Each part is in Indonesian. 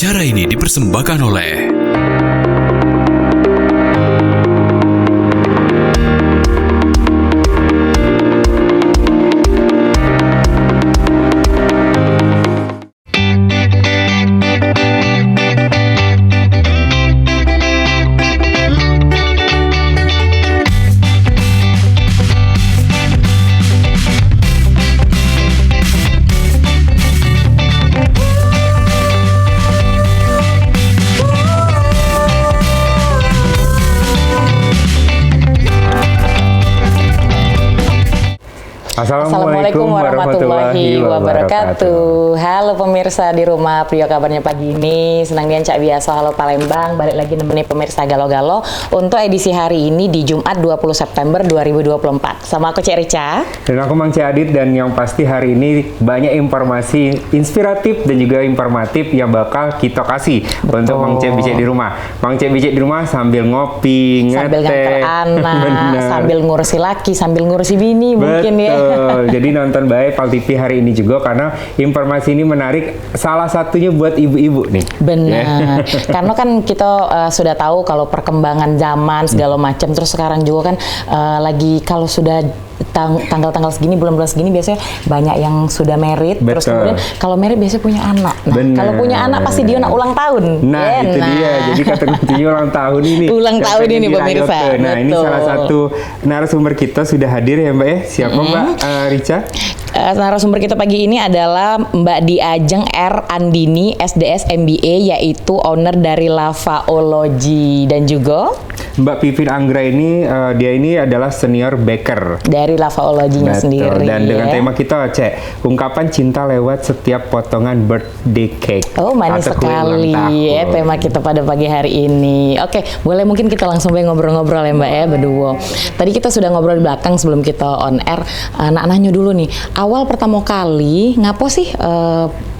Acara ini dipersembahkan oleh Assalamualaikum warahmatullahi wabarakatuh. Halo pemirsa di rumah, Prio kabarnya pagi ini? Senang dian Cak Biasa, halo Palembang. Balik lagi nemenin pemirsa Galo-Galo untuk edisi hari ini di Jumat 20 September 2024. Sama aku Cek Rica. Dan aku Mang Cek Adit, dan yang pasti hari ini banyak informasi inspiratif dan juga informatif yang bakal kita kasih untuk Mang Cek Bicek di rumah. Mang Cek Bicek di rumah sambil ngopi, sambil nganter anak, sambil ngurusi laki, sambil ngurusi bini. Betul. Mungkin ya. Jadi nonton baik Pal TV hari ini juga karena informasi ini menarik, salah satunya buat ibu-ibu nih. Benar. Karena kan kita sudah tahu kalau perkembangan zaman segala macam, terus sekarang juga kan lagi kalau sudah tanggal-tanggal segini, bulan-bulan segini biasanya banyak yang sudah married. Terus kemudian kalau married biasanya punya anak. Nah, kalau punya anak pasti dia nak ulang tahun. Nah, itu dia. Jadi kata kuncinya ulang tahun ini. Ulang tahun ini pemirsa. Nah, ini salah satu narasumber kita sudah hadir ya Mbak ya. Siapa Mbak Rica? Narasumber kita pagi ini adalah Mbak Diajeng R. Andini, SDS MBA, yaitu owner dari Lavaology, dan juga Mbak Pipin Anggra ini, dia ini adalah senior baker dari Lavaology-nya sendiri. Dan dengan ya. tema kita, Cek, ungkapan cinta lewat setiap potongan birthday cake. Oh, manis sekali ya tema kita pada pagi hari ini. Oke, boleh mungkin kita langsung ngobrol-ngobrol ya Mbak ya, berdua. Tadi kita sudah ngobrol di belakang sebelum kita on air. Nak nanya dulu nih, awal pertama kali ngapo sih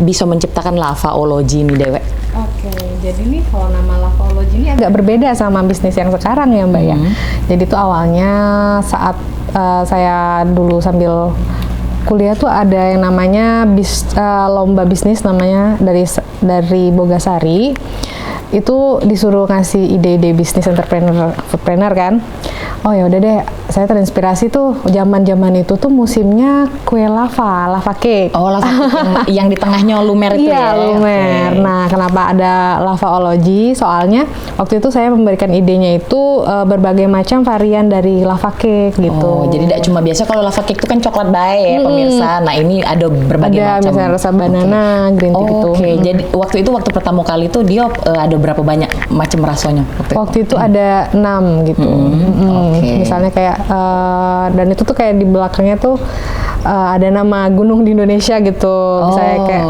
bisa menciptakan Lavaology ini Dewek? Oke, jadi nih kalau nama Lavaology ini agak berbeda sama bisnis yang sekarang ya Mbak ya. Jadi tuh awalnya saat saya dulu sambil kuliah tuh ada yang namanya lomba bisnis namanya dari Bogasari. Itu disuruh ngasih ide-ide bisnis entrepreneur kan. Oh ya udah deh, saya terinspirasi tuh zaman itu tuh musimnya kue lava cake. Oh, lava cake yang di tengahnya lumer itu ya. Iya, lumer. Okay. Nah, kenapa ada Lavaology? Soalnya waktu itu saya memberikan idenya itu berbagai macam varian dari lava cake gitu. Oh, jadi tidak cuma biasa kalau lava cake itu kan coklat bae ya pemirsa. Nah, ini ada berbagai macam. Ada misalnya rasa banana, green tea gitu. Oke, jadi waktu pertama kali itu dia ada berapa banyak macam rasanya? Waktu itu ada 6 gitu. Misalnya kayak dan itu tuh kayak di belakangnya tuh ada nama gunung di Indonesia gitu. Misalnya kayak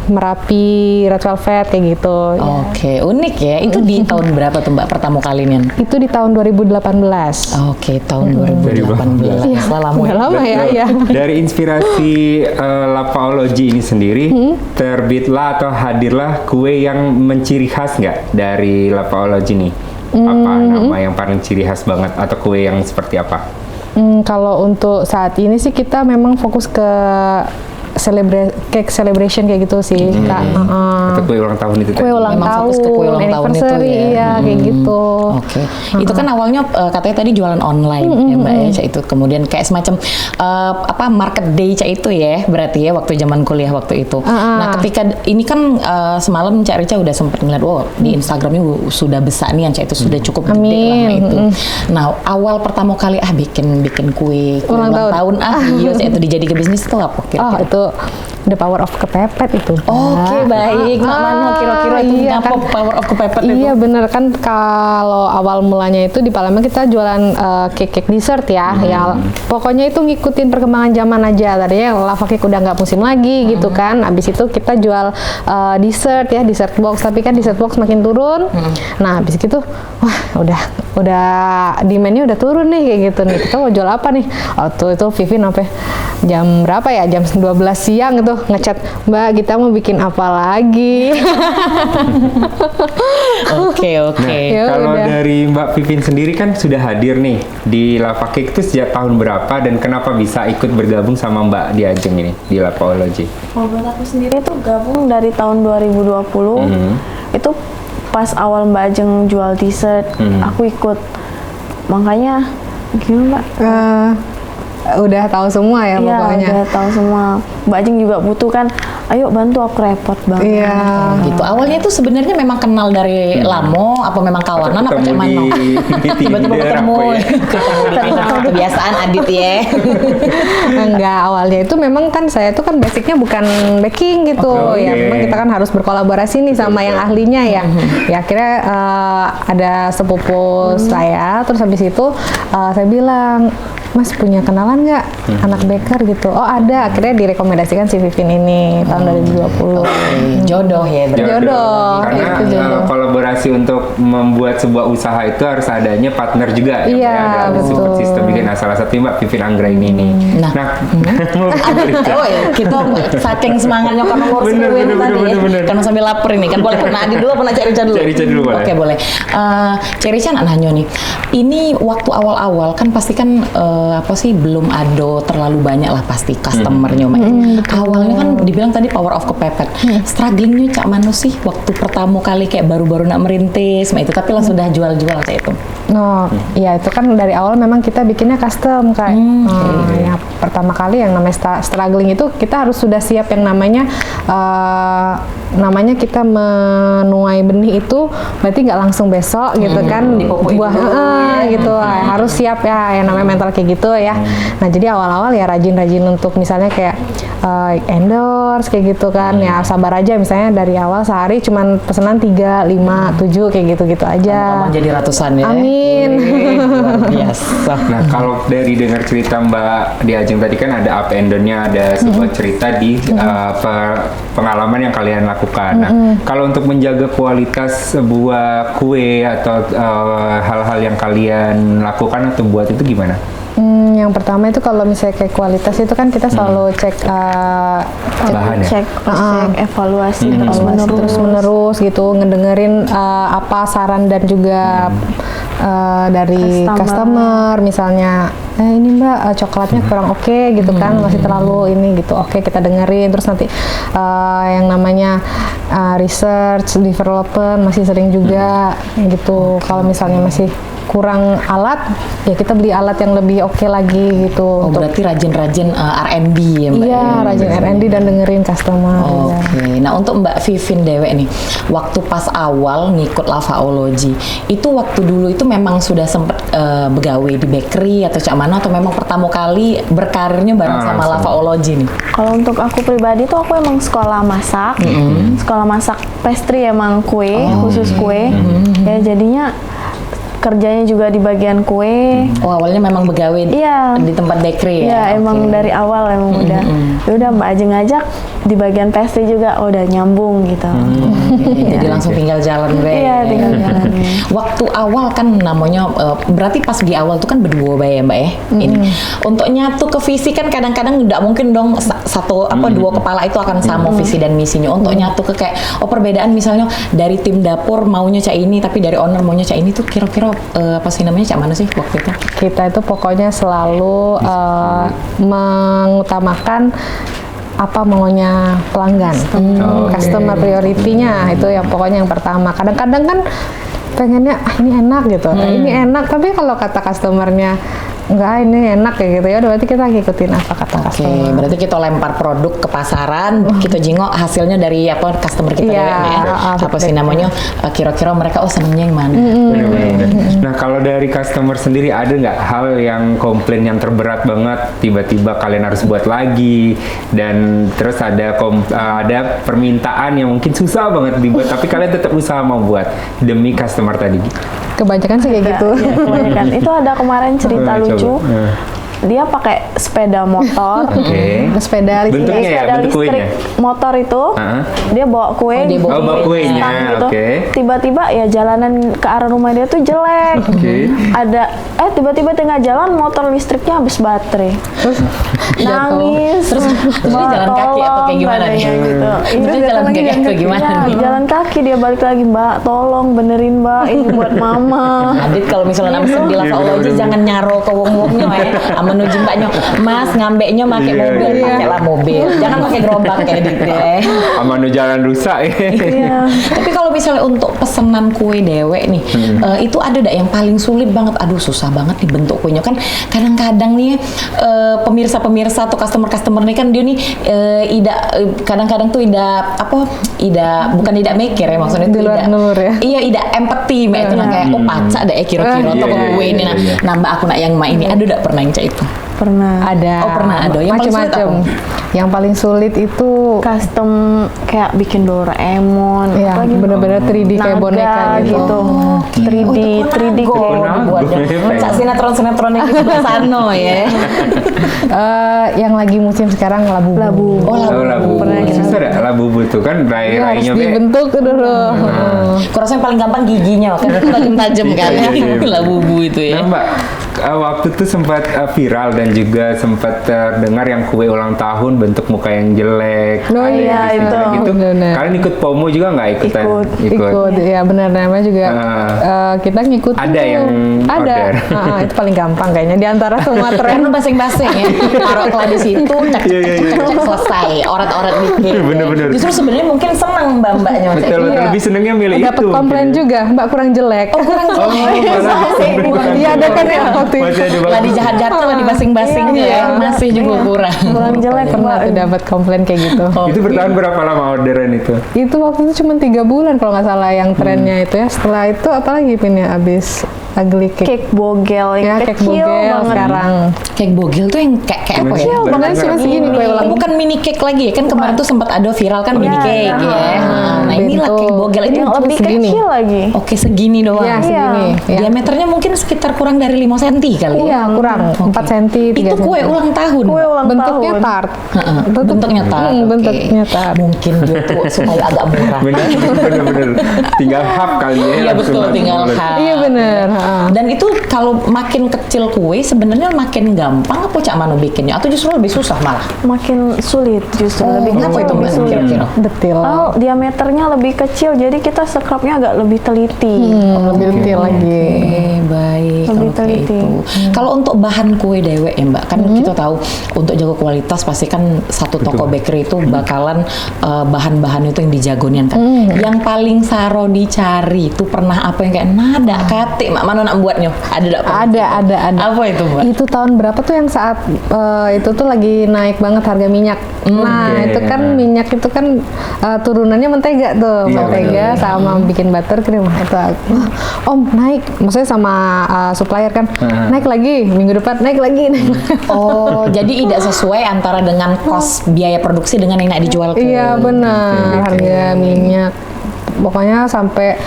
Merapi, Red Velvet kayak gitu. Oke, unik ya. Itu di tahun berapa tuh Mbak pertama kali nih? Itu di tahun 2018. Oke, tahun 2018. Iya, lama ya. Dari inspirasi Lavaology ini sendiri, terbitlah atau hadirlah kue yang menciri khas nggak dari Lavaology nih? Apa nama yang paling ciri khas banget atau kue yang seperti apa? Kalau untuk saat ini sih kita memang fokus ke cake celebration kayak gitu sih Kak. Atau kue ulang tahun itu kue ulang tahun, kue ulang tahun itu ya. Iya, kayak gitu. Oke. Itu kan awalnya katanya tadi jualan online ya Mbak ya, itu kemudian kayak semacam market day Cak itu ya, berarti ya waktu zaman kuliah waktu itu. Nah, ketika ini kan semalam Cak Rica udah sempat ngeliat di Instagramnya sudah besar nih yang Cak itu sudah cukup gede lah itu. Nah, awal pertama kali bikin kue ulang tahun iya Cak itu dijadi ke bisnis itu apa kira-kira? Itu the power of kepepet itu. Oke, baik. Mana kira-kira itu apa power of kepepet itu? Iya bener kan, kalau awal mulanya itu di Palembang kita jualan cake dessert ya. Ya pokoknya itu ngikutin perkembangan zaman aja. Tadinya lava cake udah nggak musim lagi gitu kan. Abis itu kita jual dessert ya, dessert box. Tapi kan dessert box makin turun. Nah abis itu wah udah demand-nya udah turun nih kayak gitu nih. Kita mau jual apa nih? Waktu itu Vivin sampai jam berapa ya? Jam 12 siang itu tuh ngechat, Mbak kita mau bikin apa lagi. Oke. Nah, Ya kalau udah. dari Mbak Vivin sendiri kan sudah hadir nih di Lava Cake itu sejak tahun berapa dan kenapa bisa ikut bergabung sama Mbak di Ajeng ini di Lavaology? Kalau buat aku sendiri tuh gabung dari tahun 2020. Itu pas awal Mbak Ajeng jual t-shirt, aku ikut. Makanya gimana Mbak? Udah tahu semua ya Iya, pokoknya. udah tahu semua. Mbak Ajeng juga butuh kan, ayo bantu aku repot banget. Iya. Gitu. Awalnya itu sebenarnya memang kenal dari Lamo, apa memang kawanan, apa cak mano? Tiba-tiba ketemu, kebiasaan Adit ya. Enggak, awalnya itu memang kan saya tuh kan basicnya bukan baking gitu. Oke. Ya memang kita kan harus berkolaborasi nih sama yang ahlinya ya. Ya akhirnya ada sepupu saya, terus habis itu saya bilang, Mas punya kenalan nggak anak baker gitu? Oh ada, akhirnya direkomendasikan si Vivin ini tahun 2020. Jodoh ya berarti. Jodoh. Karena Itu jodoh. kolaborasi untuk membuat sebuah usaha itu harus adanya partner juga. Iya, ya, ada betul. support system bikin. Nah, salah satu Mbak Vivin Anggra ini nih. Nah. Oh ya, kita saking semangatnya karena ngurus Bener, kue bener, tadi ya. bener. Karena sambil lapar ini kan boleh pernah Adi dulu, pernah Cerica dulu. Cerica dulu boleh. Oke boleh. Cerica nanya nih, ini waktu awal-awal kan pasti kan apa sih belum ada terlalu banyak lah pasti customernya. Awalnya kan dibilang tadi power of kepepet. Strugglingnya cak mana sih waktu pertama kali kayak baru-baru nak merintis, itu tapi lah sudah jual-jual kayak itu. No, ya itu kan dari awal memang kita bikinnya custom kayak ya, pertama kali yang namanya struggling itu kita harus sudah siap yang namanya kita menuai benih itu berarti nggak langsung besok gitu kan buah gitu harus siap ya yang namanya mental kayak gitu ya. Nah jadi awal-awal ya rajin-rajin untuk misalnya kayak endorse kayak gitu kan ya sabar aja misalnya dari awal sehari cuman pesanan 3, 5, 7 kayak gitu-gitu aja. Kamu jadi ratusan ya. Amin. Luar biasa. Nah, kalau dari dengar cerita Mbak di Ajeng tadi kan ada up and down-nya, ada sebuah cerita di pengalaman yang kalian lakukan. Nah, kalau untuk menjaga kualitas sebuah kue atau hal-hal yang kalian lakukan atau buat itu gimana? Yang pertama itu kalau misalnya kayak kualitas itu kan kita selalu cek Bahan ya? Cek evaluasi terus menerus gitu ngedengerin apa saran dan juga dari customer misalnya ini Mbak coklatnya kurang oke gitu kan masih terlalu ini gitu oke kita dengerin terus nanti yang namanya research development masih sering juga gitu kalau misalnya masih kurang alat ya kita beli alat yang lebih oke lagi gitu. Oh berarti rajin-rajin R&D ya Mbak? Iya rajin R&D dan dengerin customer. Oke. Nah untuk Mbak Vivin Dewe nih, waktu pas awal ngikut Lavaology, itu waktu dulu itu memang sudah sempat begawe di bakery atau cak mana atau memang pertama kali berkarirnya bareng sama Lavaology nih? Kalau untuk aku pribadi tuh aku emang sekolah masak, sekolah masak pastry emang kue, khusus kue. Ya jadinya kerjanya juga di bagian kue. Oh awalnya memang begawe di tempat bakery ya? Iya emang dari awal emang udah. Ya udah Mbak Ajeng ngajak di bagian pastry juga udah nyambung gitu. Jadi langsung tinggal jalan be. Iya tinggal jalan. Waktu awal kan namanya berarti pas di awal tuh kan berdua ya Mbak ya. Ini untuk nyatu ke visi kan kadang-kadang nggak mungkin dong satu dua kepala itu akan sama visi dan misinya. Untuk nyatu ke kayak perbedaan misalnya dari tim dapur maunya cak ini tapi dari owner maunya cak ini tuh kira-kira apa sih namanya cak mana sih waktu itu? Kita itu pokoknya selalu mengutamakan apa maunya pelanggan, customer priority-nya itu yang pokoknya yang pertama. Kadang-kadang kan pengennya ini enak gitu, ini enak tapi kalau kata customernya enggak ini enak kayak gitu ya udah berarti kita ngikutin apa kata customer. Berarti kita lempar produk ke pasaran, kita jengok hasilnya dari apa customer kita apa sih namanya kira-kira mereka senangnya yang mana. Bener-bener. Nah kalau dari customer sendiri ada nggak hal yang komplain yang terberat banget tiba-tiba kalian harus buat lagi dan terus ada permintaan yang mungkin susah banget dibuat tapi kalian tetap usaha mau buat demi customer tadi? Kebanyakan sih kayak gitu. Ya, kebanyakan. Itu ada kemarin cerita lucu. dia pakai sepeda motor. Oke. Sepeda listrik. Bentuknya ya, Sepeda bentuk listrik kuenya. motor itu, dia bawa kue, dia bawa bawa kuenya, instan gitu. oke. Tiba-tiba ya jalanan ke arah rumah dia tuh jelek. Oke. Tiba-tiba tengah jalan motor listriknya habis baterai. Terus Nangis. Terus dia Mbak, jalan kaki apa kayak gimana nih? katanya gitu. Terus dia jalan kaki atau gimana Iya, nih? jalan kaki dia balik lagi, Mbak, tolong benerin Mbak, ini buat mama. Adit kalau misalnya nama di lafologi jangan nyaro ke wong-wongnya ya. Ame nuju mbaknya, Mas ngambeknya pakai Iya, mobil, iya. pakailah mobil. Jangan pakai gerobak kayak Adit ya. Amanu jalan rusak ya. Iya. Tapi kalau misalnya untuk pesanan kue dewek nih, itu ada ndak yang paling sulit banget? Aduh susah banget nih bentuk kuenya kan. Kadang-kadang nih pemirsa-pemirsa atau customer nih kan dia nih kadang-kadang tuh bukan tidak mikir ya maksudnya Di tuh luar nulur ya. Iya, tidak empati mbak itu nah kayak pacak deh kira-kira Iya, toko iya, kue ini iya, nah iya. nambah aku nak yang mak ini. Aduh ndak pernah yang cak itu. Pernah. Ada. Oh, pernah ada. Yang paling sulit macam-macam. Yang paling sulit itu Custom kayak bikin Doraemon, ya apalagi bener-bener 3D kayak naga boneka gitu. 3D Go kayak dibuatnya. Pengen. Cak sinetron-sinetron yang di sebelah sana ya. Yang lagi musim sekarang labu. Oh, Oh, labu. Pernah kita- Susah dah labu tuh kan Iya, harus rai-rainya be. dibentuk dulu. Kurasa yang paling gampang giginya kan tajam-tajam kan Iya, iya, iya. labu-bu itu ya. Nah Mbak, waktu itu sempat viral dan juga sempat terdengar yang kue ulang tahun bentuk muka yang jelek. Oh, ada iya, yang istilah itu. gitu. Benar. Kalian ikut FOMO juga nggak ikutan? Ikut, ya benar namanya juga kita ngikut Ada yang order. Itu paling gampang kayaknya di antara semua Karena tren. basing-basing ya. Taruh kelah di situ, cek Iya, iya, iya. selesai. Orat-orat dikit. Bener-bener. Justru sebenarnya mungkin senang mbak-mbaknya. Cak. Betul, Iya. lebih senengnya milih Dapat itu. komplain mungkin. juga, Mbak kurang jelek. Oh kurang Oh, malah Iya ada kan ya waktu itu. Masih ada lah bagus. dijahat-jahat lah dibasing-basingnya Iya. ya. Masih juga kurang. kurang jelek Pernah tuh dapat komplain kayak gitu. Itu bertahan berapa lama orderan itu? Itu waktu itu cuma 3 bulan kalau nggak salah yang trennya itu ya. Setelah itu apalagi pinnya abis ugly cake. cake bogel Ya, yang cake kecil bogel banget. sekarang. Cake bogel tuh yang kayak apa ya? Kecil Bahkan cuma segini kue ulang. Bukan mini cake lagi ya kan kemarin tuh sempat ada viral kan mini cake iya. ya. Nah inilah Bentuk. cake bogel itu Yang cuma lebih segini. kecil lagi. Oke segini doang. Iya, segini. Ya. Diameternya mungkin sekitar kurang dari 5 cm kali. Iya, kurang. 4 cm, 3 Itu kue cm. ulang tahun. Kue ulang Bentuknya tahun. tart. Heeh, bentuknya tart. oke. Bentuknya tart. Mungkin dia tuh supaya agak murah. Bener. Tinggal half kali ya. Iya langsung betul, masuk tinggal mulut. half. Iya bener. Dan itu kalau makin kecil kue sebenarnya makin gampang apa Cak Manu bikinnya atau justru lebih susah malah? Makin sulit justru, lebih Kenapa kecil itu lebih Mbak sulit. kira-kira? Detil. Oh, diameternya lebih kecil, jadi kita scrubnya agak lebih teliti. Lebih detil lagi. Baik. Lebih kalau kayak teliti. itu. Kalau untuk bahan kue dewek ya Mbak, kan kita tahu untuk jaga kualitas pasti kan satu toko bakery itu bakalan bahan-bahan itu yang dijagonin kan. Yang paling saro dicari itu pernah apa yang kayak nada kate Mak mana nak buatnya? Ada tak? Ada. Apa itu Mbak? Itu tahun berapa tuh yang saat itu tuh lagi naik banget harga minyak. Nah, Oke. itu kan minyak itu kan turunannya mentega tuh, Iya, mentega sama bikin buttercream. Itu wah, Om naik, maksudnya sama supplier kan. Naik lagi, minggu depan naik lagi. Oh, jadi tidak sesuai antara dengan kos biaya produksi dengan yang nak dijual ke. Iya benar, Oke. harga minyak. Pokoknya sampai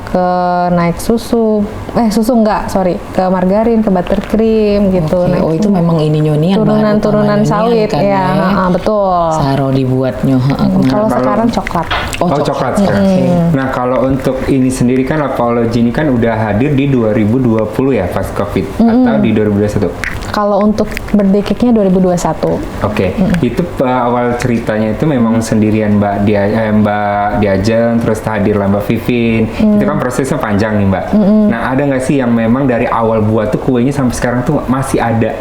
ke naik susu ke margarin, ke buttercream gitu. Oke, naik oh itu semua. memang ini nyonian turunan sawit kan, ya, betul. Saro dibuatnya. Kalau sekarang coklat. Oh, coklat sekarang. Nah, kalau untuk ini sendiri kan Lapology ini kan udah hadir di 2020 ya pas Covid atau di 2021? Kalau untuk birthday cake-nya 2021. Oke, itu awal ceritanya itu memang sendirian Mbak Diajeng, terus hadirlah Mbak Vivin. Itu kan prosesnya panjang nih Mbak. Nah, ada nggak sih yang memang dari awal buat tuh kuenya sampai sekarang tuh masih ada?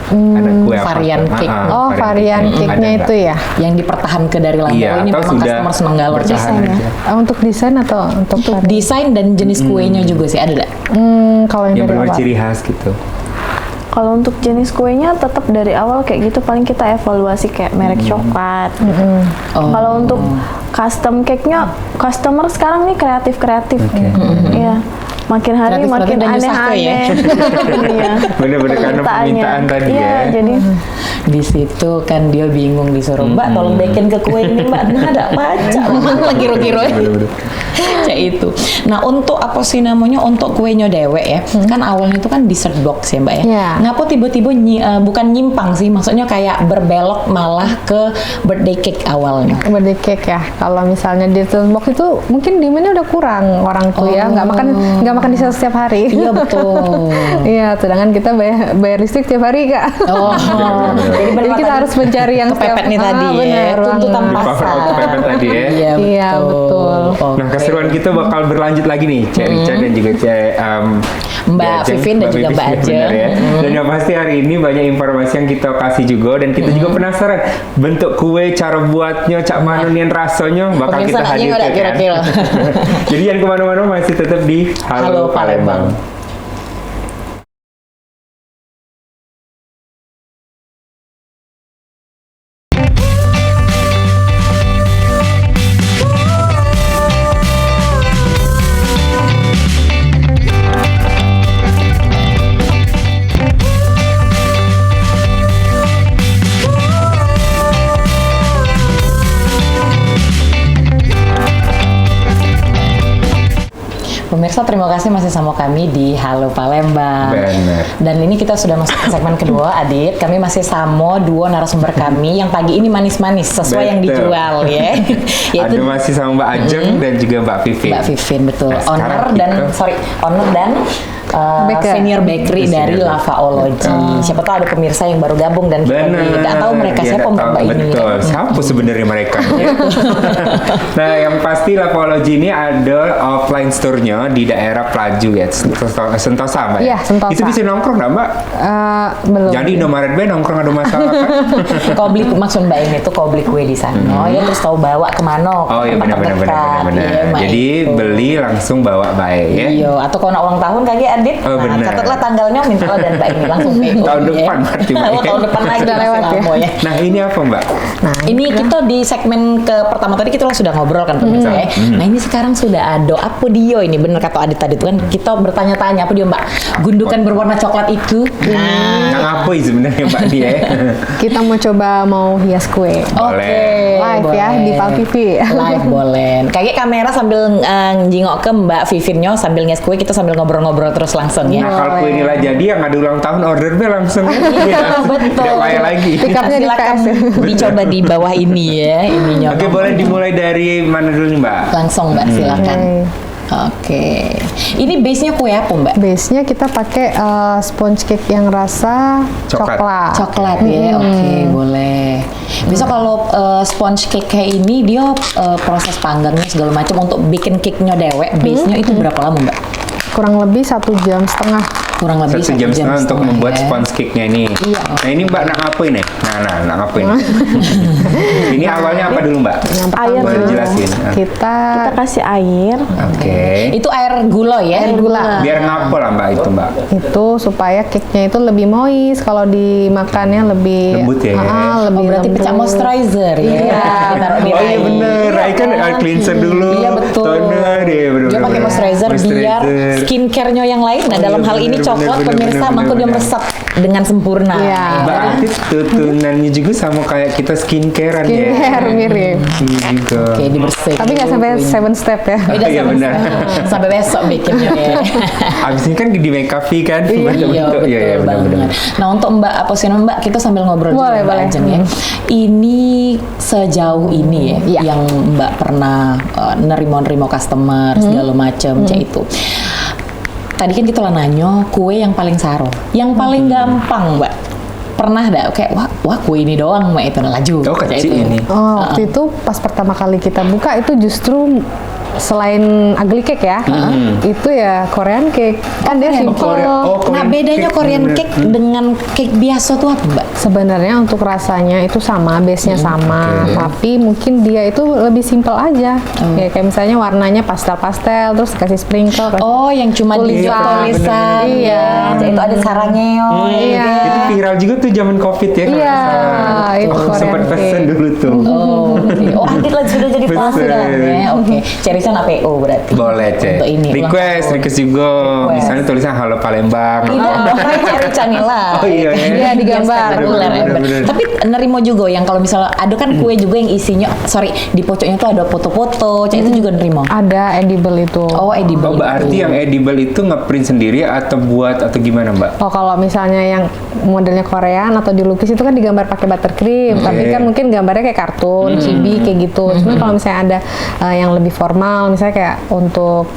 Ada kue apa? Varian tuh? cake. Oh, varian cake-nya. cake-nya Ada itu nggak? ya. Yang dipertahankan dari lama. Iya, Oh, ini atau memang sudah customer seneng galor. bertahan aja. Untuk desain atau untuk Desain dan jenis kuenya juga sih ada nggak? kalau yang Yang dari benar awal. ciri khas gitu. Kalau untuk jenis kuenya tetap dari awal kayak gitu, paling kita evaluasi kayak merek coklat. Oh. Kalau untuk custom cake-nya, customer sekarang nih kreatif. Iya. makin hari Gratis makin dan nyusahkan ya. aneh-aneh. Iya. Bener-bener karena permintaan tadi Iya, ya. jadi Di situ kan dia bingung disuruh, Mbak tolong bikin ke kue ini Mbak, nggak ada baca lagi kira-kira kayak itu. Nah untuk apa sih namanya, untuk kuenya dewek ya, kan awalnya itu kan dessert box ya Mbak ya. Iya. Ngapa tiba-tiba bukan nyimpang sih, maksudnya kayak berbelok malah ke birthday cake awalnya. Birthday cake ya. Kalau misalnya di dessert box itu mungkin demandnya udah kurang orang tuh ya, nggak makan dessert setiap hari. Iya betul. Iya, sedangkan kita bayar listrik tiap hari Kak. Oh, Jadi benar kita tadi harus mencari yang kepepet nih tadi ya, benar tuntutan banget. Di pasar. kepepet tadi ya. Iya, betul. Oke. Nah, keseruan kita bakal berlanjut lagi nih, Cek Rica dan juga Mbak Vivin dan juga Mbak Vivi, Ajeng. benar ya. Dan yang pasti hari ini banyak informasi yang kita kasih juga, dan kita juga penasaran bentuk kue, cara buatnya, cak mana nih rasanya, bakal Pemirsa kita nanya hadirkan nggak kira-kira? Jadi jangan kemana-mana, masih tetap di Halo Palembang. Pemirsa, terima kasih masih sama kami di Halo Palembang. Benar. Dan ini kita sudah masuk ke segmen kedua, Adit. Kami masih sama dua narasumber kami yang pagi ini manis-manis sesuai yang Betul. dijual ya. Ada masih sama Mbak Ajeng dan juga Mbak Vivi. Mbak Vivin, betul. Nah, sekarang Owner dan Baker. senior bakery Senior dari bakery. Lavaology. Siapa tahu ada pemirsa yang baru gabung dan kita Benar. nggak tahu mereka Dia siapa nggak Mbak tahu, ini. betul. ya. Siapa sebenarnya mereka? Nah, yang pasti Lavaology ini ada offline store-nya di daerah Pelaju ya, Sentosa Mbak. Iya, Sentosa. Itu bisa nongkrong nggak Mbak? Belum. Jadi Indomaret B nongkrong ada masalah kan? Kau beli, maksud Mbak ini tuh kau beli kue di sana, ya terus kau bawa kemana? Oh iya, Tempat benar-benar. terdekat. Iya, Mbak, Jadi itu. beli langsung bawa baik ya. Iya, atau kalau nak ulang tahun kayak Adit, Oh, benar. catatlah tanggalnya, mintalah dan Mbak ini langsung PO. Tahun ya. depan berarti, Mbak, Oh, ya? tahun depan lagi Sudah masih lewat ya. lama ya. Nah, ini apa Mbak? Nah, Ini kita di segmen ke pertama tadi kita sudah ngobrol kan pemirsa ya. Nah ini sekarang sudah ada apa dia ini, bener kata Adit tadi tuh kan kita bertanya-tanya apa dia Mbak, gundukan berwarna coklat itu. Nah, Yang apa sebenarnya Mbak dia? kita mau hias kue. oke, Live ya di Pal TV. Live boleh. Kayak kamera sambil jingok ke Mbak Vivinnya sambil nges kue, kita sambil ngobrol-ngobrol terus langsung ya. Nah, kalau kue inilah jadi yang ada ulang tahun order B langsung. Iya, betul. Tidak payah lagi. Pick-upnya di Silakan PS. dicoba di bawah ini ya, ininya. Oke, boleh dimulai dari mana dulu nih Mbak? Langsung Mbak, silakan. Oke. Ini base-nya kue apa Mbak? Base-nya kita pakai sponge cake yang rasa Coklat. coklat. Coklat ya, oke boleh. Bisa kalau sponge cake kayak ini dia proses panggangnya segala macam untuk bikin cake-nya dewek, base-nya itu berapa lama Mbak? Kurang lebih 1,5 jam. Kurang lebih 1 jam setengah untuk membuat ya. sponge cake-nya ini. Iya. Nah, ini Mbak nak ngapain nih? Nah, nak ngapain? Ini awalnya apa dulu Mbak? Yang Air pertama Boleh jelasin. kita kita kasih air. Oke. Itu air gula ya? Air gula. Biar ngapa lah Mbak itu Mbak? itu supaya cake-nya itu lebih moist, kalau dimakannya lebih Lembut ya? lebih Oh, berarti lembut. pecah moisturizer ya? Iya. Taruh di Oh iya rai. bener, Rai kan cleanser dulu, Iya betul. toner ya bener. Dia pakai moisturizer biar skincare-nya yang lain. Nah Oh, dalam iya, hal ini bener, coklat bener, pemirsa, bener, maka dia bener. meresap dengan sempurna. Iya. Berarti tutunannya juga sama kayak kita skincarean ya. Skincare mirip. Iya juga. Oke, dibersihin. Tapi nggak sampai 7 step ya. Udah Iya, sampai- benar. sampai besok bikinnya ya. Abis ini kan di make up kan? Iya Bentuk-bentuk. betul Iya, iya, banget. benar-benar. Nah untuk Mbak apa sih namanya, Mbak, kita sambil ngobrol Boleh, juga Mbak boleh. Ajeng ya. Ini sejauh ini ya Iya. yang Mbak pernah nerimo customer segala macam kayak itu. Tadi kan kita lah nanya kue yang paling saro, yang paling gampang Mbak. Pernah dah kayak wah kue ini doang Mbak itu laju. Oh, kayak kecil itu. ini. Oh, waktu itu pas pertama kali kita buka itu justru selain ugly cake ya, itu ya Korean cake. Kan dia Korean simple. cake. Oh, Nah Korean bedanya cake, Korean bener. cake dengan cake biasa tuh apa Mbak? Sebenarnya untuk rasanya itu sama, base-nya sama, Oke. tapi mungkin dia itu lebih simple aja. Ya kayak misalnya warnanya pastel-pastel, terus kasih sprinkle. Oh, yang cuma di Tulisan. tulisan. Iya. Itu ada sarangnya. Iya. Itu viral juga tuh zaman Covid ya kalau Iya, nggak salah. itu Oh, sempat Korean pesen cake. dulu tuh. Oh, oke. Oh, Adit lah sudah jadi pelanggan Pesen. ya. Oke. Risa nak PO berarti. Boleh cek. Untuk ini. Request juga. Misalnya tulisan halo Palembang. Tidak, Rica Nila. Oh iya, iya, digambar. Bener. Tapi nerimo juga yang kalau misalnya ada kan kue juga yang isinya, di pojoknya tuh ada foto-foto, itu juga nerimo. Ada edible itu. Oh, edible. Oh, berarti yang edible itu ngeprint sendiri atau buat atau gimana, Mbak? Oh, kalau misalnya yang modelnya Korean atau dilukis itu kan digambar pakai buttercream, tapi kan mungkin gambarnya kayak kartun, chibi kayak gitu. Cuma kalau misalnya ada yang lebih formal, misalnya kayak untuk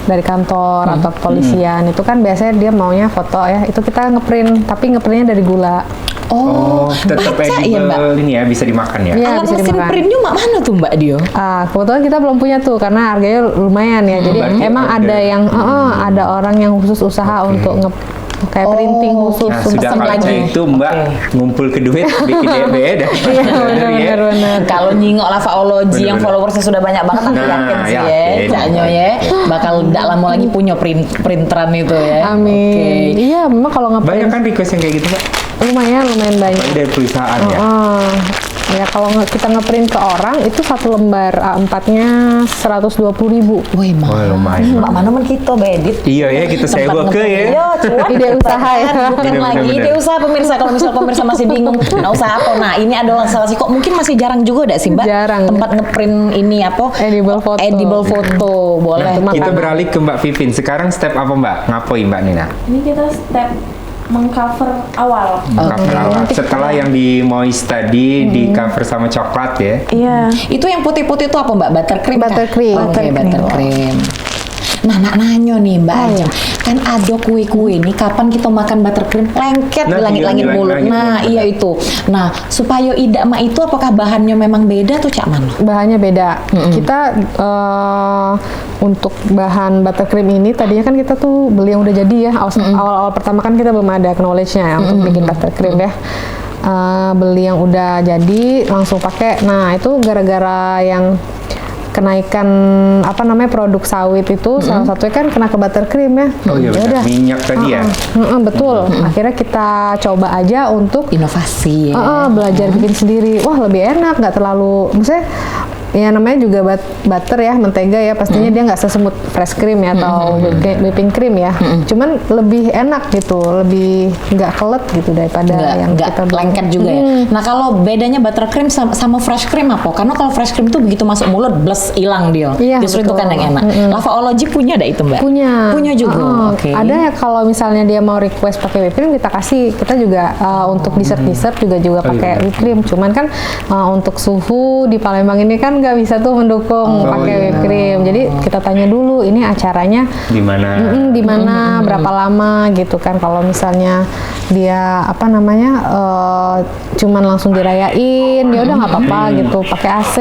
dari kantor atau kepolisian, itu kan biasanya dia maunya foto ya. Itu kita ngeprint, tapi ngeprintnya dari gula. Oh, tetap baca edible ya, Mbak? ini ya, bisa dimakan ya? Iya, Alat bisa mesin dimakan. printnya mana tuh Mbak Dio? Kebetulan kita belum punya tuh karena harganya lumayan ya. Jadi berarti emang order. ada yang ada orang yang khusus usaha untuk kayak printing khusus. Nah, untuk sudah pesen baca lagi. itu Mbak ngumpul ke duit bikin beda. Iya, benar. Kalau nyingok Lavaology yang followersnya sudah banyak banget, aku yakin sih ya, yakin. Caknyo ya, bakal tidak lama lagi punya printeran itu ya. Amin. Oke. Iya, memang kalau Banyak ngeprint kan request yang kayak gitu, Mbak? lumayan banyak. Apalagi dari perusahaan ya? Ya kalau kita ngeprint ke orang itu satu lembar A4-nya 120.000. Wih, Wah, lumayan. Mbak mana man kita bedit. Iya ya, kita sewa ke ya. Iya, cuan. Ide usaha ya. Bukan Bener, lagi bener. ide usaha pemirsa. Kalau misal pemirsa masih bingung, nah usaha apa? Nah ini adalah salah sih. Kok mungkin masih jarang juga dak sih Mbak? Jarang. Tempat ngeprint ini apa? Edible photo. Edible photo, boleh. Nah, Kita makanan. beralih ke Mbak Vivin. Sekarang step apa Mbak? Ngapain Mbak Nina? Ini kita step mengcover awal. Cover awal. Setelah yang di moist tadi di cover sama coklat ya. Iya. Itu yang putih-putih itu apa Mbak? Buttercream? Buttercream. Oke, buttercream. Nah, nak nanyo nih Mbak Ajeng. Kan ada kue-kue nih, kapan kita makan buttercream lengket Nah, di langit-langit di mulut. langit-langit Nah, mulut. iya itu. Nah, supaya idak mak itu apakah bahannya memang beda atau cak mana? Bahannya beda. Kita untuk bahan buttercream ini tadinya kan kita tuh beli yang udah jadi ya. Awal-awal pertama kan kita belum ada knowledge-nya ya untuk bikin buttercream ya. Beli yang udah jadi langsung pakai. Nah, itu gara-gara yang kenaikan produk sawit itu salah satunya kan kena ke buttercream ya. Oh iya benar. Yaudah. Minyak tadi ya. Betul. Akhirnya kita coba aja untuk Inovasi ya. belajar bikin sendiri. Wah, lebih enak, nggak terlalu, maksudnya ya namanya juga butter ya, mentega ya, pastinya dia nggak sesemut fresh cream ya atau whipping cream ya. Cuman lebih enak gitu, lebih nggak kelet gitu daripada yang Nggak kita beli. lengket juga ya. Nah, kalau bedanya buttercream sama fresh cream apa? Karena kalau fresh cream tuh begitu masuk mulut bles hilang dia. Iya, Justru itu betul. kan yang enak. Lavaology punya ada itu Mbak? Punya juga. Oke. Ada ya kalau misalnya dia mau request pakai whipped cream kita kasih. Kita juga untuk dessert juga pakai whipped cream. Cuman kan untuk suhu di Palembang ini kan nggak bisa tuh mendukung pakai whipped cream. Jadi kita tanya dulu ini acaranya Di mana? di mana, berapa lama gitu kan. Kalau misalnya dia cuman langsung dirayain, ya udah nggak apa-apa gitu. Pakai AC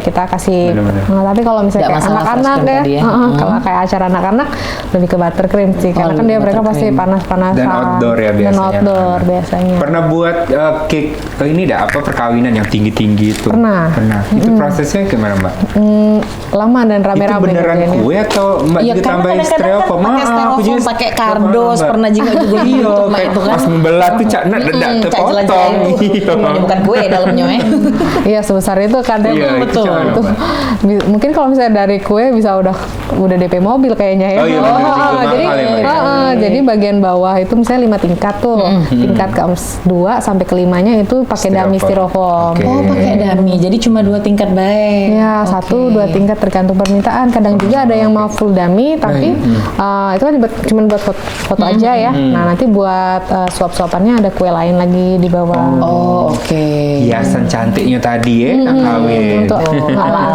kita kasih. Bener-bener. Nah, tapi kalau misalnya Nggak kayak masalah anak-anak fresh cream tadi ya, ya. kalau kayak acara anak-anak lebih ke buttercream sih, karena kan dia mereka pasti buttercream. panas-panasan Dan outdoor ya biasanya. Dan outdoor biasanya. Pernah buat cake ini dah apa perkawinan yang tinggi-tinggi itu? Pernah. Itu prosesnya gimana Mbak? Lama dan rame-rame. Itu beneran ngerjainnya. kue atau Mbak Iya, juga karena tambahin kadang-kadang stereo? kan pakai styrofoam, pakai kardus, pernah juga Iya, gitu, Mbak, kayak itu kan. pas membelah tuh cak nak dedak Cak terpotong. jelajah itu. Iya. Ini bukan kue dalamnya ya. Iya, sebesar itu kadang Iya, itu betul. gimana, Itu Mbak? mungkin kalau misalnya dari kue bisa udah DP mobil kayaknya ya. Oh iya, bener juga, jadi mahal ya, Mbak, ya. jadi bagian bawah itu misalnya 5 tingkat tuh. Tingkat ke-2 sampai ke-5-nya itu pakai dummy styrofoam. Oke. Oh, pakai dummy. Jadi cuma 2 tingkat baik. Ya, 1-2 tingkat tergantung permintaan. Kadang juga ada yang mau full dummy, tapi itu kan cuma buat foto aja ya. Nah, nanti buat suap-suapannya ada kue lain lagi di bawah. Oh, oke. Hiasan cantiknya tadi ya, nak kawin. Untuk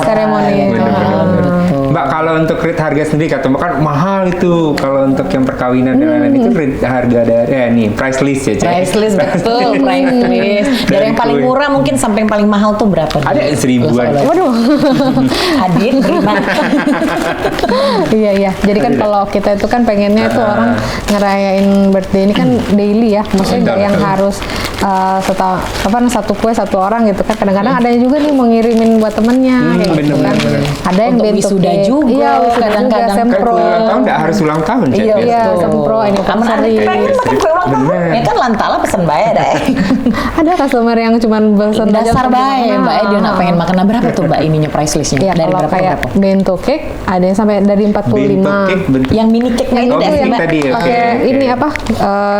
seremoni. Bener-bener. Mbak, kalau untuk rate harga sendiri kata Mbak kan mahal itu. Kalau untuk yang perkawinan dan lain-lain itu rate harga dari price list ya, Cek? Price list betul, price list. Dari Dari yang paling kue. murah mungkin sampai yang paling mahal tuh berapa? Ada yang 1000-an. Waduh. Adit, terima. Iya. Jadi kan kalau kita itu kan pengennya itu orang ngerayain birthday ini kan daily ya. Maksudnya nggak yang harus satu kue satu orang gitu kan. Kadang-kadang ada juga nih mau ngirimin buat temennya kayak gitu kan. bener. Ada yang Untuk bentuk wisuda cake. juga Iya, wisuda juga, kadang-kadang. Kan sempro. kue ulang tahun nggak harus ulang tahun, Cek. Iya, Iya, betul. sempro, ini Aman anniversary. aja pengen makan kue ulang tahun. Bener. Ya kan lantala pesen bae deh. Ada customer yang cuman pesen aja Dasar sampai bae, gimana. Mbak dia nak pengen makan. Nah, berapa tuh Mbak ininya price listnya? Iya, Dari kalau berapa ke kayak berapa? bento cake ada yang sampai dari 45. Bento cake bentuk Yang mini cake-nya itu Oh, deh, mini Mbak. tadi, oke. Pakai ini apa?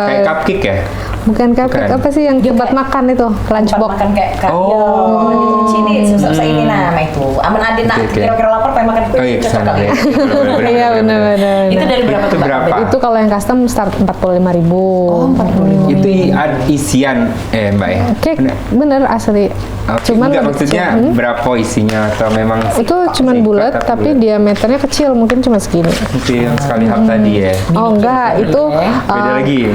kayak cupcake ya? Bukan cupcake, Bukan. apa sih yang tempat makan itu? Lunchbox. Makan kayak Oh. Cini, susah ini nama itu. Aman Adin nak Oke, oke. kira-kira lapar pengen makan kue. Oh iya, cocok kesana kali ya. ya. Iya, benar-benar. Itu dari berapa Itu tuh, Mbak? berapa? Itu kalau yang custom start 45.000. Oh, 45.000. Itu isian Mbak ya? Cake bener asli. Oke, Cuman enggak, lebih maksudnya kecil. berapa isinya atau memang Itu cuman bulat tapi diameternya kecil, mungkin cuma segini. itu yang sekali hap tadi ya? Oh enggak, itu Beda lagi.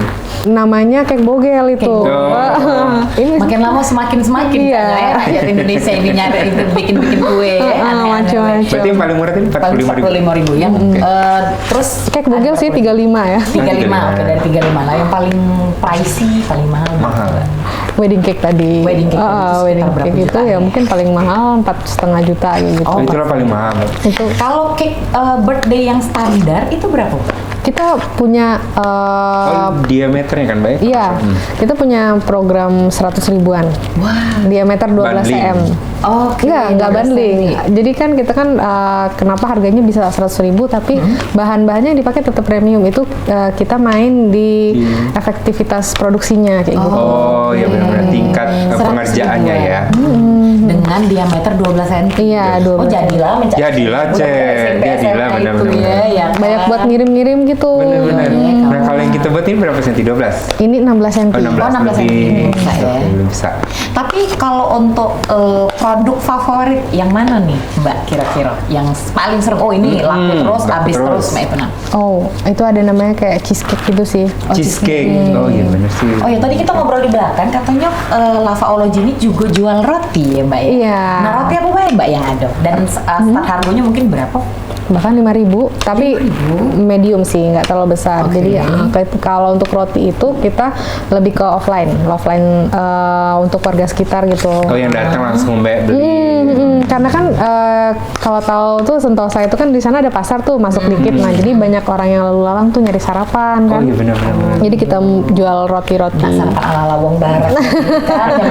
namanya cake bogel itu. Oh. Ini Makin lama semakin Iya. kan ya rakyat Indonesia ini nyari itu bikin kue macam-macam. Berarti yang paling murah tadi 45.000 yang terus Cake bogel sih 35 ya. 35 oke dari 35 lah yang paling pricey paling mahal Mahal. Wedding cake tadi. Wedding cake tadi sekitar wedding berapa cake itu jutaan ya ya? mungkin paling mahal 4,5 juta gitu. Oh, itulah paling mahal. Itu kalau cake birthday yang standar itu berapa? kita punya Diameternya kan Mbak? iya, kita punya program 100 ribuan. Wah, Diameter 12 Bundling. cm. oke. Enggak bundling. Jadi kan kita kan kenapa harganya bisa 100 ribu tapi bahan-bahannya yang dipakai tetap premium itu kita main di efektivitas produksinya kayak gitu. Oh, ya benar-benar tingkat 100 pengerjaannya ribuan. ya. Dengan diameter 12 cm. Iya, 12. Oh, jadilah mencari. Jadilah, Cek. Jadilah, benar-benar. Ya, Banyak buat ngirim-ngirim gitu. Benar-benar. Nah, kalau yang kita buat ini berapa senti? 12? Ini 16 cm. Oh, 16, Oh, 16 lebih. cm. Bisa ya. Belum bisa. Tapi kalau untuk produk favorit yang mana nih, Mbak, kira-kira? Yang paling sering, oh ini laku terus, laku habis terus. terus, Mbak itu nah. Oh, itu ada namanya kayak cheesecake gitu sih. Cheesecake. Oh, iya benar sih. Oh ya, tadi kita ngobrol di belakang, katanya Lavaology ini juga jual roti ya, Mbak ya? Iya. Nah, roti apa Mbak, Mbak yang ada? Dan start harganya mungkin berapa? Bahkan 5.000, tapi medium sih, nggak terlalu besar. Oke. Jadi kalau untuk roti itu kita lebih ke offline untuk warga sekitar gitu. Oh, yang datang langsung Mbak beli. Karena kan kalau tahu tuh Sentosa itu kan di sana ada pasar tuh masuk dikit, nah jadi banyak orang yang lalu lalang tuh nyari sarapan Oh, kan. iya benar-benar. Jadi kita jual roti-roti. Sarapan ala-ala wong barat.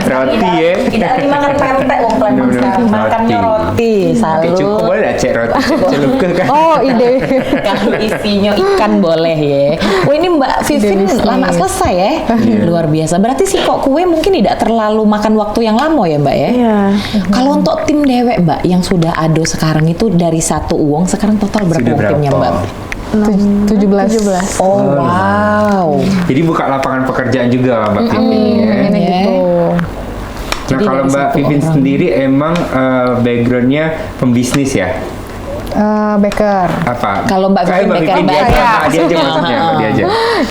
Roti, ya. Tidak lagi makan pempek, wong Palembang Bener-bener sekarang makannya roti. Oke, cukup Selalu. boleh nggak Cek roti celup kan? Oh, ide. Kalau isinya ikan boleh ya. Wah, ini Mbak Vivin Bisnis. lama selesai ya. Luar biasa. Berarti sih kok kue mungkin tidak terlalu makan waktu yang lama ya Mbak ya. Iya. Kalau untuk tim dewek Mbak yang sudah ada sekarang itu dari satu uang sekarang total berapa Sudah berapa? timnya Mbak? 17. Oh wow. Jadi buka lapangan pekerjaan juga Mbak Vivin ya. Pengennya Ya. gitu. Nah, Jadi kalau dari Mbak satu Vivin orang. sendiri emang backgroundnya pembisnis ya? Baker. Apa? Kalau Mbak Vivin baker, dia Mbak aja, ya. Mbak dia aja maksudnya, Mbak dia aja.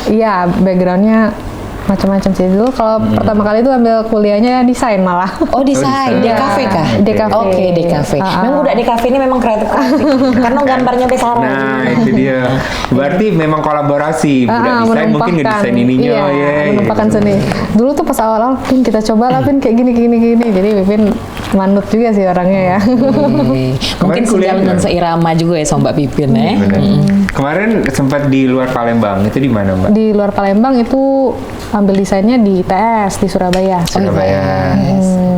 Iya, backgroundnya macam-macam sih. Dulu kalau pertama kali itu ambil kuliahnya desain malah. Oh desain, desain. DKV kah? DKV. Oke, DKV. Memang udah DKV ini memang kreatif karena gambarnya besar. Nah, itu dia. Berarti memang kolaborasi. Budak desain mungkin ngedesain ininya iya, ya. menumpahkan gitu. seni. Dulu tuh pas awal-awal, Pin kita coba lah Pin kayak gini. Jadi Pin manut juga sih orangnya ya. Oke. Mungkin kuliah sejalan dan di mana? seirama juga ya sama Mbak Pipin ya. Benar. Kemarin sempat di luar Palembang. Itu di mana, Mbak? Di luar Palembang itu ambil desainnya di ITS di Surabaya. Surabaya.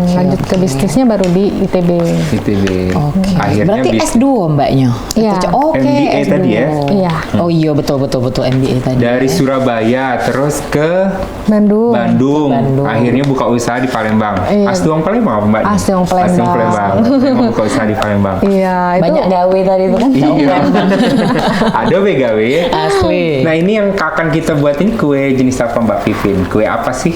Lanjut ke bisnisnya baru di ITB. ITB. Oke. Akhirnya Berarti S2 Mbaknya? Iya. Oke, MBA S2. tadi ya? Iya. Oh iya betul MBA tadi. dari Surabaya terus ke Bandung. Bandung. Bandung. Akhirnya buka usaha di Palembang. Iya. Asduang Palembang apa Mbak? Asduang Palembang. Asduang Palembang. Memang buka usaha di Palembang. Iya, itu Banyak gawe tadi itu kan. Iya. Ada BGW. Asli. Nah, ini yang akan kita buat ini kue jenis apa Mbak Vivin? Kue apa sih?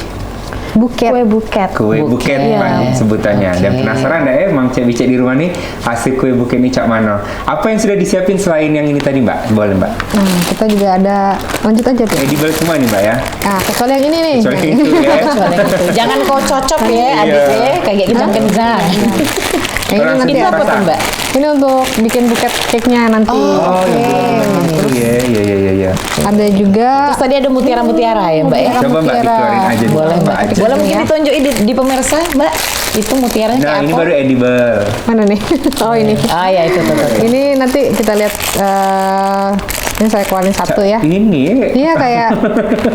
buket. Kue buket. Kue buket Buket. Pak, sebutannya. Dan Oke. penasaran nggak ya, Mang Cek di rumah nih hasil kue buket ini cak mana? Apa yang sudah disiapin selain yang ini tadi Mbak? Boleh Mbak? Nah, kita juga ada lanjut aja Pin. Edible semua nih Mbak ya. Nah, kecuali yang ini nih. Soalnya itu ya. Soalnya gitu. Jangan kau cocok ya, Iya. adik ya, kayak kita kencang. Ini Langsung nanti Itu apa dimasak. tuh Mbak? Ini untuk bikin buket cake-nya nanti. Oh, iya. Iya. Ada juga Terus tadi ada mutiara-mutiara ya Mbak ya? Coba Mbak mutiara. dikeluarin aja nih. Boleh Mbak. aja. Boleh mungkin ditunjukin di pemirsa Mbak. Itu mutiaranya Nah, kayak ini apa? baru edible. mana nih? Oh ini. Ah ya itu tuh. Ini nanti kita lihat. Ini saya keluarin satu ya. Ini Iya kayak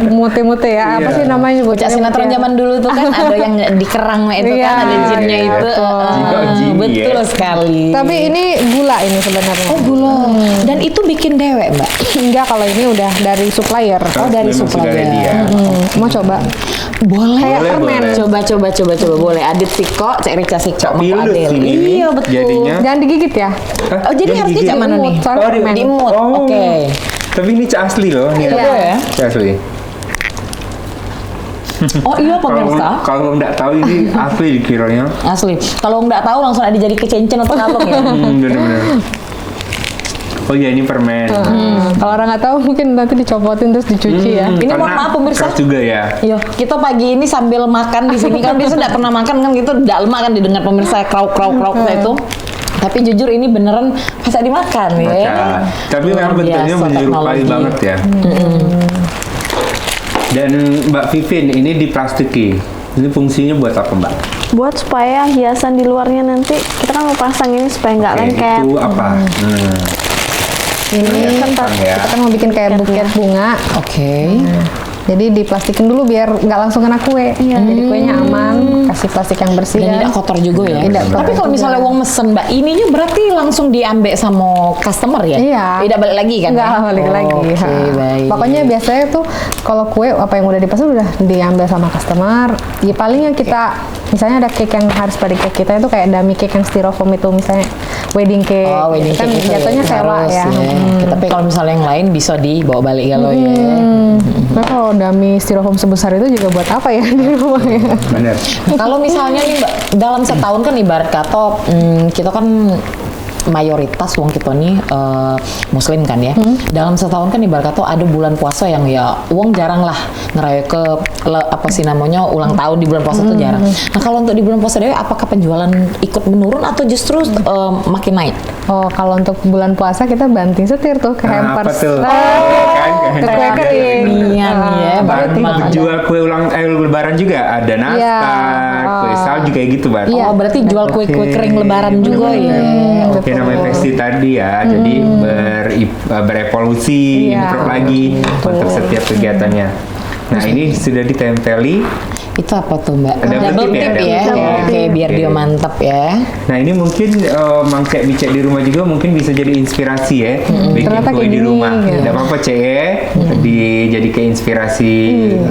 mute-mute ya. Apa Iya. sih namanya? Bocah sinetron zaman dulu tuh kan ada yang di kerang itu Iya, kan ada jinnya iya, itu. betul. Jin, Betul ya. sekali. Tapi ini gula ini sebenarnya. Oh gula. Dan itu bikin dewek Mbak. Enggak, kalau ini udah dari supplier. Oh dari Memang sudah supplier. ready ya. Mau coba? Boleh. Kayak Boleh, permen. boleh. Coba boleh. Adit Siko, Cek Rica Siko, Cak Mak Pilut Adel. ini Iya betul. jadinya. Jangan digigit ya. Hah? Oh jadi Yang harusnya gigit? cak mana nih? Soalnya Oh, permen. Di mood. Oh. Oke. Tapi ini cak asli loh. Nih. Coba ya. Cak asli. Oh iya pemirsa. Kalau nggak tahu ini asli dikiranya. Asli. Kalau nggak tahu langsung ada jadi kecencen atau kalung ya. Bener-bener. Oh iya ini permen. Kalau orang nggak tahu mungkin nanti dicopotin terus dicuci ya. Ini mohon Karena maaf, pemirsa. keras juga ya. Iya, kita pagi ini sambil makan di sini kan biasa tidak pernah makan kan gitu, tidak lama kan didengar pemirsa krauk itu. Tapi jujur ini beneran bisa dimakan ya. Baca. Tapi memang Luar bentuknya biasa menyerupai teknologi. banget ya. Dan Mbak Vivin ini diplastiki. Ini fungsinya buat apa Mbak? Buat supaya hiasan di luarnya nanti kita kan mau pasang ini supaya nggak Oke, lengket. itu apa? Ini Kentang ya. kita kan mau bikin kayak buket bunga. Oke. Jadi diplastikin dulu biar nggak langsung kena kue. Jadi kuenya aman, kasih plastik yang bersih Dan tidak kotor juga ya. Tidak kotor Tapi kalau juga. misalnya uang mesen Mbak, ininya berarti langsung diambil sama customer ya? Iya. Tidak balik lagi kan? Nggak ya? balik lagi. Oke, Ha. baik. Pokoknya biasanya tuh kalau kue apa yang udah dipesan udah diambil sama customer. Ya paling yang kita misalnya ada cake yang harus pada cake kita itu kayak dummy cake yang styrofoam itu misalnya wedding cake. Oh, wedding kan cake itu jatuhnya ya, sewa harus ya. Tapi kalau misalnya yang lain bisa dibawa balik kalau ya. Nah, kalau dummy styrofoam sebesar itu juga buat apa ya di rumah ya? Bener. Kalau misalnya nih Mbak, dalam setahun kan ibarat kata kita kan mayoritas wong kita nih muslim kan ya. Dalam setahun kan ibarat kata ada bulan puasa yang ya wong jarang lah ngerayain ke apa sih namanya ulang tahun di bulan puasa itu jarang. Nah kalau untuk di bulan puasa dewe apakah penjualan ikut menurun atau justru makin naik? Oh, kalau untuk bulan puasa kita banting setir tuh ke Nah, apa hampers. tuh? Ke kue kering. Iya ya, Berarti banget. jual kue lebaran juga ada nastar, kue salju kayak gitu Mbak. Oh berarti jual kue-kue kering lebaran juga ya. Oke, namanya Pesti tadi ya, jadi berevolusi, Iya. improve lagi untuk setiap kegiatannya. Nah ini sudah ditempeli. Itu apa tuh Mbak? Double Double tip ya, tip ya. double tip. Oke, biar Oke. dia mantap ya. Nah ini mungkin Mang Cek Bicek di rumah juga mungkin bisa jadi inspirasi ya, bikin Ternyata kue kayak di gini, rumah. ya. Tidak apa-apa Cek ya, jadi kayak inspirasi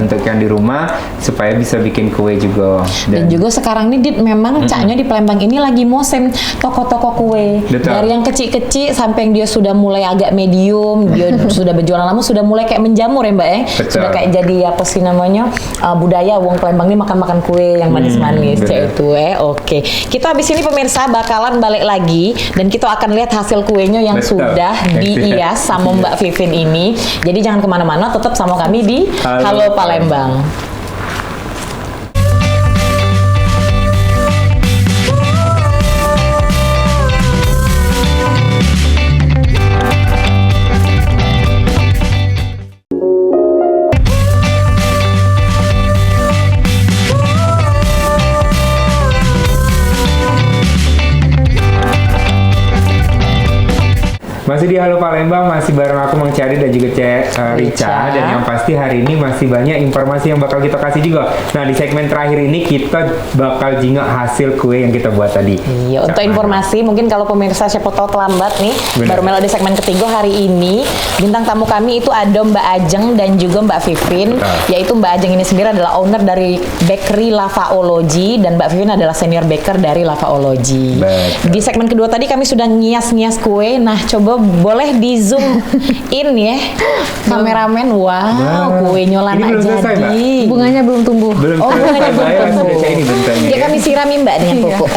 untuk yang di rumah supaya bisa bikin kue juga. Dan juga sekarang nih Dit memang caknya di Palembang ini lagi musim toko-toko kue. Betul. Dari yang kecil-kecil sampai yang dia sudah mulai agak medium, dia sudah berjualan lama, sudah mulai kayak menjamur ya Mbak ya. Betul. Sudah kayak jadi apa sih namanya budaya wong Palembang ini makan-makan kue yang manis-manis bener. cak itu Oke. Kita habis ini pemirsa bakalan balik lagi dan kita akan lihat hasil kuenya yang Betul. sudah dihias sama Mbak Vivin ini. Jadi jangan kemana-mana, tetap sama kami di Halo Palembang. Masih di Halo Palembang, masih bareng aku Mang Cari dan juga Cek Rica. Dan yang pasti hari ini masih banyak informasi yang bakal kita kasih juga. Nah di segmen terakhir ini kita bakal jingak hasil kue yang kita buat tadi. Iya, untuk informasi mungkin kalau pemirsa siapa tahu terlambat nih, Benar. baru melodi segmen ketiga hari ini, bintang tamu kami itu ada Mbak Ajeng dan juga Mbak Vivin. Betul. Yaitu Mbak Ajeng ini sendiri adalah owner dari Bakery Lavaology dan Mbak Vivin adalah senior baker dari Lavaology. Betul. Di segmen kedua tadi kami sudah ngias-ngias kue. Nah, coba kalau boleh di zoom in ya, kameramen. Wow, kuenya Ini lana belum selesai, Mbak? jadi. Bunganya belum tumbuh. Belum Oh, selesai, bunganya belum Mbak, ya, langsung tumbuh. baca ini bentarnya Ya ya. kami sirami Mbak dengan pupuk.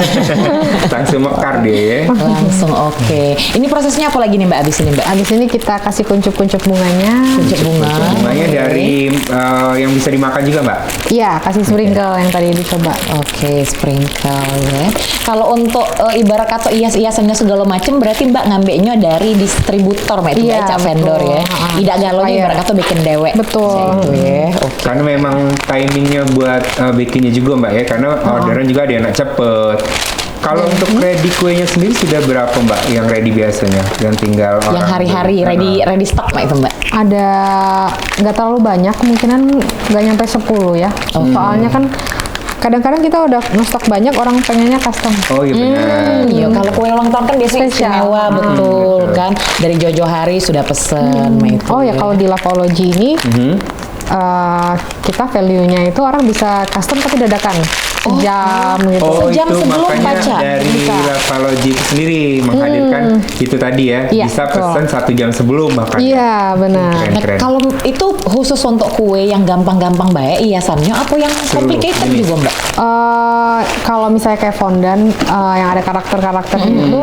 Langsung mekar deh ya. Langsung oke. Ini prosesnya apa lagi nih Mbak abis ini Mbak? Habis ini kita kasih kuncup-kuncup bunganya. Kuncup bunga. Bunganya dari yang bisa dimakan juga, Mbak? Iya, kasih sprinkle yang tadi dicoba. Oke, sprinkle ya. Kalau untuk ibarat kata hias-hiasannya segala macam, berarti Mbak ngambeknya dari distributor, Mbak, itu Iya, cak betul. vendor ya. Tidak galonnya Supaya- ibarat kata bikin dewek. Betul. Itu ya. Oke. Karena memang timingnya buat bikinnya juga, Mbak ya. Karena orderan juga ada yang nak cepet. Kalau untuk ready kuenya sendiri sudah berapa, Mbak? Yang ready biasanya, yang tinggal Yang orang hari-hari ready stock Mbak itu Mbak. Ada nggak terlalu banyak, kemungkinan nggak nyampe 10 ya. Soalnya kan kadang-kadang kita udah ngestok banyak, orang pengennya custom. Oh iya benar. Iya, kalau kue ulang tahun kan biasanya Spesial. istimewa, betul kan. Dari Jojo hari sudah pesen Mbak itu. Oh ya, kalau di Lavology ini kita value-nya itu orang bisa custom tapi dadakan sejam gitu. Oh Sejam itu sebelum makanya baca. dari Bisa. Lavology itu sendiri menghadirkan itu tadi ya. Iya, Bisa betul. pesan 1 jam sebelum makan. Iya, benar. Nah, Keren. kalau itu khusus untuk kue yang gampang-gampang baik hiasannya, apa yang complicated ini. juga Mbak? Kalau misalnya kayak fondant yang ada karakter-karakternya itu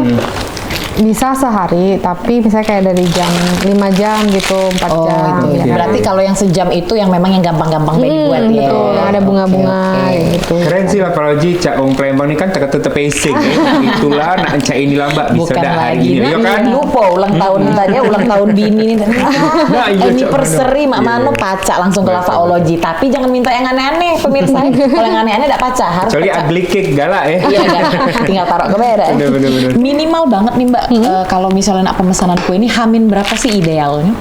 bisa sehari, tapi misalnya kayak dari jam 5 jam gitu, 4 Oh jam. itu. ya. Berarti kalau yang sejam itu yang memang yang gampang-gampang baik dibuat ya. Betul, yang ada bunga-bunga Oke, oke. gitu. Keren sih Lavology, Cak Wong Plembang ini kan tetep pacing ya. Itulah nak Cak ini lah Mbak bisa Bukan dah hari lagi, ini ya kan. lupa ulang tahun tanya ulang tahun bini nih. Nah, iya, Anniversary Cak Mak Mano. Mano pacak langsung ke Betul. Lavology. Tapi jangan minta yang aneh-aneh pemirsa. Kalau yang aneh-aneh tidak pacak, harus Kecuali pacak. ugly cake galak ya. Iya kan? Tinggal taruh ke beda. Bener. Minimal banget nih Mbak, kalau misalnya nak pemesanan kue ini hamin berapa sih idealnya?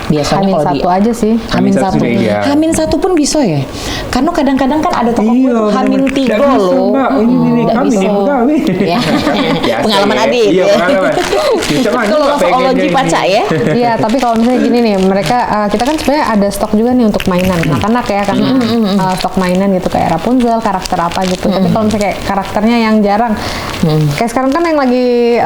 Biasanya Hamin kalau satu aja sih. Hamin Hamin satu satu. sudah ideal. Hamin satu pun bisa ya. Karena kadang-kadang kan ada toko kue tuh hamin bener-bener. 3 Nggak bisa, loh. Mbak. Ini Nggak kami bisa. nih kami. Ya. Biasa Pengalaman ya. Adit. Iya ya. pengalaman. Kita mah Kalau Mbak pengennya Lavology ini. pacak ya. Iya, tapi kalau misalnya gini nih, mereka kita kan sebenarnya ada stok juga nih untuk mainan anak-anak ya, kan stok mainan gitu kayak Rapunzel, karakter apa gitu. Tapi kalau misalnya kayak karakternya yang jarang, kayak sekarang kan yang lagi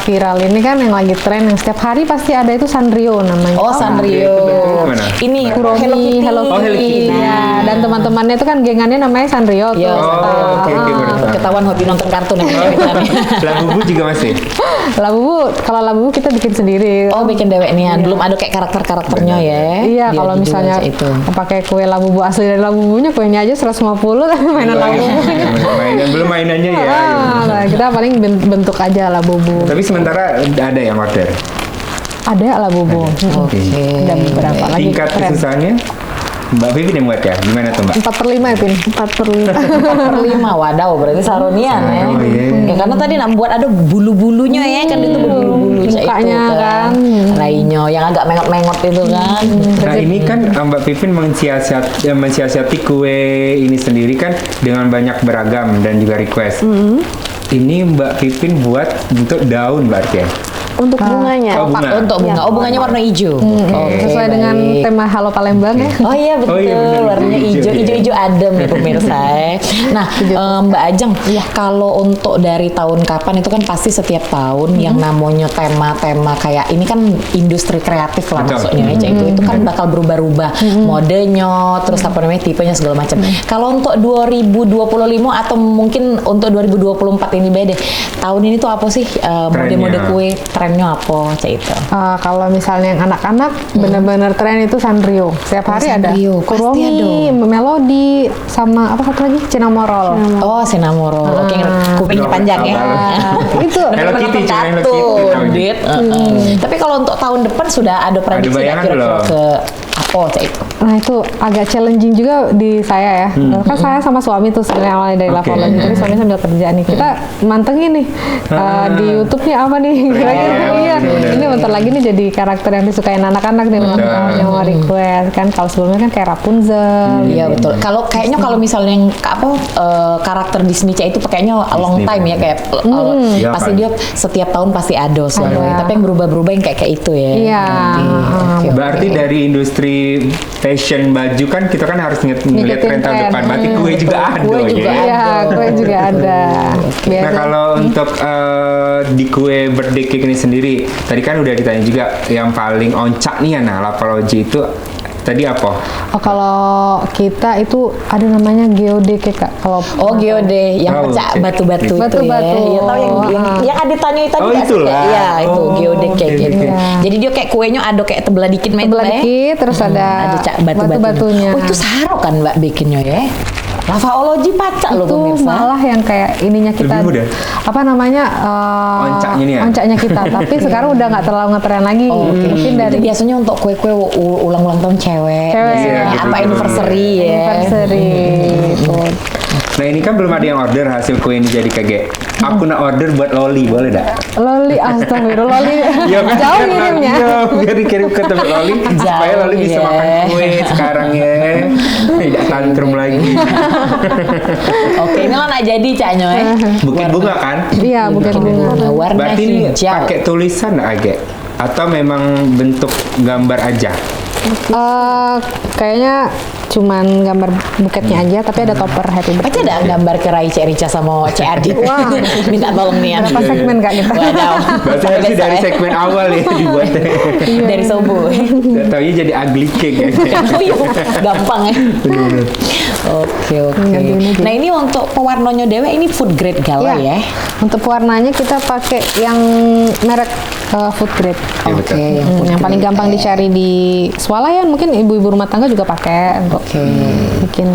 viral ini kan yang lagi tren yang setiap hari pasti ada itu Sanrio namanya. Oh, Sanrio. Itu mana? Ini Kuromi, Hello Kitty. Oh, Hello Kitty. Ya, dan teman-temannya itu kan gengannya namanya Sanrio tuh. Iya. Oh, oke, baru tahu. Ketahuan hobi nonton kartun ya. Labubu juga masih. Labubu, kalau labubu kita bikin sendiri. Oh, bikin dewek nih. Belum ada kayak karakter-karakternya ya. Iya, Biar kalau dijual misalnya itu. pakai kue labubu asli dari labubunya, kuenya aja 150 tapi mainan labubu. Mainan belum mainannya ya. Nah, kita paling bentuk aja labubu. Tapi sementara ada yang order. Ada labubu. Oke. Ada beberapa lagi. Tingkat Keren. kesusahannya Mbak Vivi yang buat ya? Gimana tuh Mbak? 4/5 ya, Pin? 4/5. 4/5, wadaw berarti saronian ya. Oh, iya. Ya karena tadi nak buat ada bulu-bulunya ya kan itu bulu-bulu Mukanya itu kan. Rainya yang agak mengot-mengot itu kan. Nah ini kan Mbak Pipin mensiasati kue ini sendiri kan dengan banyak beragam dan juga request. Ini Mbak Pipin buat bentuk daun berarti ya? Untuk bunganya. Oh, bunga. Untuk bunga. Ya. Oh, bunganya warna hijau. Oke, Sesuai dengan baik. tema Halo Palembang ya. Oh iya betul, Oh iya, benar, warnanya hijau, hijau, iya. hijau adem ya pemirsa. Nah, Mbak Ajeng, kalau untuk dari tahun kapan itu kan pasti setiap tahun yang namanya tema-tema kayak ini kan industri kreatif lah Betul. maksudnya ya, itu kan bakal berubah-ubah modenya, terus apa namanya tipenya segala macam. Kalau untuk 2025 atau mungkin untuk 2024 ini beda. Tahun ini tuh apa sih mode-mode kue trennya apa cak itu? Kalau misalnya yang anak-anak bener-bener tren itu Sanrio. Setiap hari ada Sanrio, pasti Kuromi, Melody, sama apa satu lagi? Cinnamoroll. Oh, Cinnamoroll. Oke, kupingnya panjang ya. Itu Hello Kitty, cuma Hello Kitty. Kartun, Dit. Tapi kalau untuk tahun depan sudah ada prediksi nggak bayangan kira-kira belum? ke apa cak itu? Nah itu agak challenging juga di saya ya. Kan saya sama suami tuh sebenarnya awalnya dari Oke. Lavology, tapi suami sambil kerja nih. Kita mantengin nih di YouTube-nya apa nih. Kira-kira iya. bener-bener. Ini bentar lagi nih jadi karakter yang disukain anak-anak nih yang mau request kan. Kalau sebelumnya kan kayak Rapunzel. Iya betul. Kalau kayaknya kalau misalnya yang apa karakter Disney cak itu pakainya long Disney time ya kayak Iya, pasti kan. dia setiap tahun pasti ada selalu. Ada. Tapi yang berubah-berubah yang kayak itu ya. Iya. Nanti. Oke, Berarti oke. dari industri fashion baju kan kita kan harus ngeliat Ngikutin tren tahun tren. depan. Berarti kue juga ada. Kue juga ya. Iya, kue juga ada. Nah Biasa. kalau untuk di kue birthday cake ini sendiri, tadi kan udah ditanya juga yang paling oncak nih ya, nah Lapology itu tadi apa? Oh, kalau kita itu ada namanya geode cake, Kak. Kalau Oh, geode yang Oh, pecah oke. batu-batu itu Batu-batu. ya. Iya, tahu yang ada tanya tadi Oh, nggak sih? itulah. Iya, itu Oh, geode cake oke, gitu. oke. Iya. Jadi dia kayak kuenya ada kayak tebel dikit Mbak, tebel itu, Mbak, ya? dikit, terus ada batu-batunya. Oh, itu saro kan Mbak bikinnya ya? Lavaology pacak loh itu pemirsa. malah yang kayak ininya kita Lebih mudah. apa namanya Oncaknya nih ya? oncaknya kita tapi sekarang udah nggak terlalu ngetren lagi Oh, oke. mungkin Itu dari biasanya untuk kue-kue ulang-ulang tahun cewek, Cewek. biasanya. Iya, apa gitu-gitu. anniversary ya. anniversary itu. Nah ini kan belum ada yang order hasil kue ini jadi kayak aku nak order buat Loli, boleh dak? Loli, astagfirullah, Loli jauh ngirimnya. Iya, biar dikirim ke tempat Loli supaya Jauh, Loli bisa ya. makan kue sekarang ya. Tidak tantrum lagi. Oke, ini lo nak jadi Cak Nyoy. Bukit bunga kan? Iya, bukit bunga. Warna Berarti ini hijau. pakai tulisan nggak Age? Atau memang bentuk gambar aja? Kayaknya cuman gambar buketnya aja tapi ada topper happy Baca birthday. ada gambar kerai Cek Rica sama Cek Adit. Wah. Minta tolong nih ya. Berapa segmen Kak kita? Wadaw. Berarti Sampai harusnya dari besok ya. segmen awal ya dibuatnya. Dari Sobo. Taunya jadi ugly cake ya. Oh iya, gampang ya. Oke. Nah ini untuk pewarnanya Dewe ini food grade gala Iya. ya. Untuk pewarnanya kita pakai yang merek food grade. Iya, betul. Oke, Yang paling gampang dicari di swalayan, mungkin ibu-ibu rumah tangga juga pakai untuk bikin.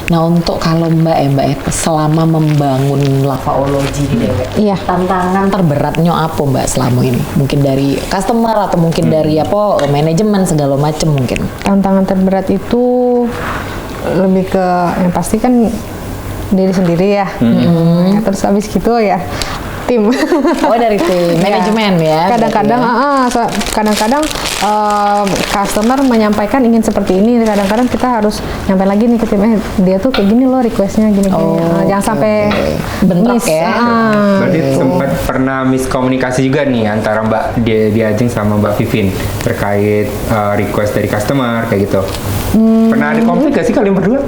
Nah untuk kalau Mbak ya selama membangun Lavaology ini Dewe, Iya. tantangan terberatnya apa Mbak selama ini? Mungkin dari customer atau mungkin dari apa manajemen segala macam mungkin. Tantangan terberat itu lebih ke yang pasti kan diri sendiri ya. Ya, terus habis gitu ya tim. Oh dari tim manajemen ya. Kadang-kadang, kadang-kadang customer menyampaikan ingin seperti ini. Kadang-kadang kita harus nyampe lagi nih ke tim. Dia tuh kayak gini loh requestnya gini-gini. Jangan sampai bentrok miss. ya. Berarti sempat pernah miskomunikasi juga nih antara Mbak Diajeng sama Mbak Vivin terkait request dari customer kayak gitu. Pernah ada konflik gak sih kalian berdua?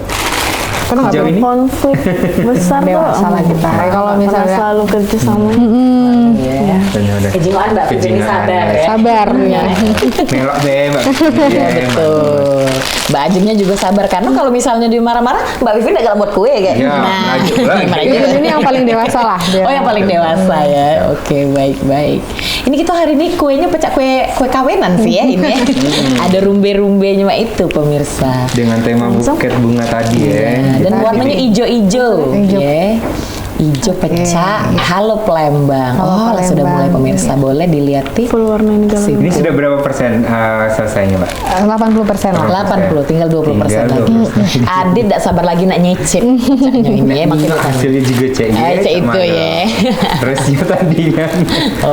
Pernah nggak Sejauh tuh? ini? Konflik besar tuh. Dewasa lah kita. Kalau Karena misalnya selalu kerja sama. Iya. Benar-benar. Kejingan Mbak Vivin Kejingan, sadar ya. ya. sabar ya. Melok deh Mbak. Iya betul. Mbak Ajengnya juga sabar karena kalau misalnya dia marah-marah, Mbak Vivin agak buat kue kayak. Iya, merajuk lagi. merajuk. Ini yang paling dewasa lah. dia. Oh yang paling dewasa ya. Oke baik. Ini kita hari ini kuenya pecah kue kawinan sih ya ini. Ya. Ada rumbe-rumbenya Mbak itu pemirsa. Dengan tema buket bunga tadi ya. Dan warnanya ijo-ijo. Ijo. Ya. Ijo pecah. Halo Palembang. Halo, Sudah mulai Palembang. pemirsa boleh dilihatin. Full warna ini galau. Ini sudah berapa persen selesainya Mbak? 80% lah. 80, tinggal 20% lagi. 20%. Adit tidak sabar lagi nak nyicip pecahnya ini ya makin Hasilnya juga cek Cek itu ya. Terusnya tadi kan.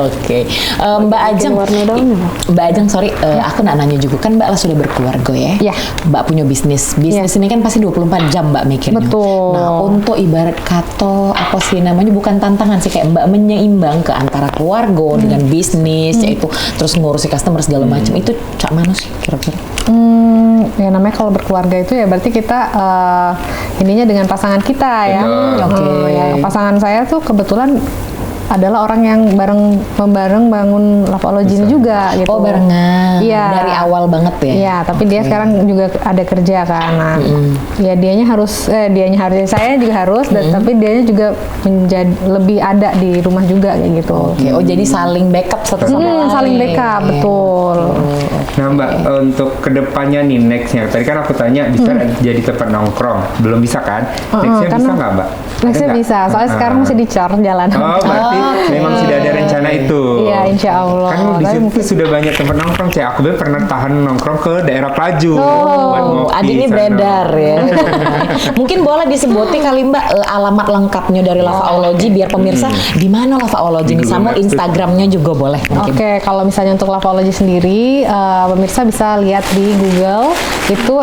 Oke, Mbak Ajeng. warna daunnya, Pak. Mbak Ajeng, sorry, aku nak nanya juga kan Mbak lah sudah berkeluarga ya. Iya. Mbak punya bisnis. Bisnis ini kan pasti 24 jam Mbak mikirnya. Betul. Nah, untuk ibarat kata apa sih namanya bukan tantangan sih kayak Mbak menyeimbang ke antara keluarga dengan bisnis yaitu terus ngurusi customer segala macam itu cak mana sih kira-kira? Ya namanya kalau berkeluarga itu ya berarti kita ininya dengan pasangan kita ya. Betul. Oke. Ya, pasangan saya tuh kebetulan adalah orang yang bareng bangun Lavaology ini juga gitu. Oh barengan. Iya. Dari awal banget ya. Iya, tapi dia sekarang juga ada kerja kan. Nah, ya dianya harus saya juga harus tapi dianya juga menjadi lebih ada di rumah juga kayak gitu. Oke, oh jadi saling backup satu sama lain. Saling backup, Iya. betul. Nah Mbak, untuk kedepannya nih nextnya, tadi kan aku tanya bisa jadi tempat nongkrong, belum bisa kan? Nextnya bisa nggak Mbak? Nextnya Ada nggak? bisa, soalnya sekarang masih dicor jalan. Oh berarti memang sudah ada rencana itu. Iya, insya Allah. Kan di Tapi situ sudah banyak tempat nongkrong, Cek. Aku pernah tahan nongkrong ke daerah Pelaju. buat Oh, ngopi Adi ini sana. beredar ya. Mungkin boleh disebutin kali Mbak alamat lengkapnya dari Lavaology biar pemirsa di mana Lavaology ini Google sama Maps. Instagramnya juga boleh mungkin. Oke, kalau misalnya untuk Lavaology sendiri, pemirsa bisa lihat di Google itu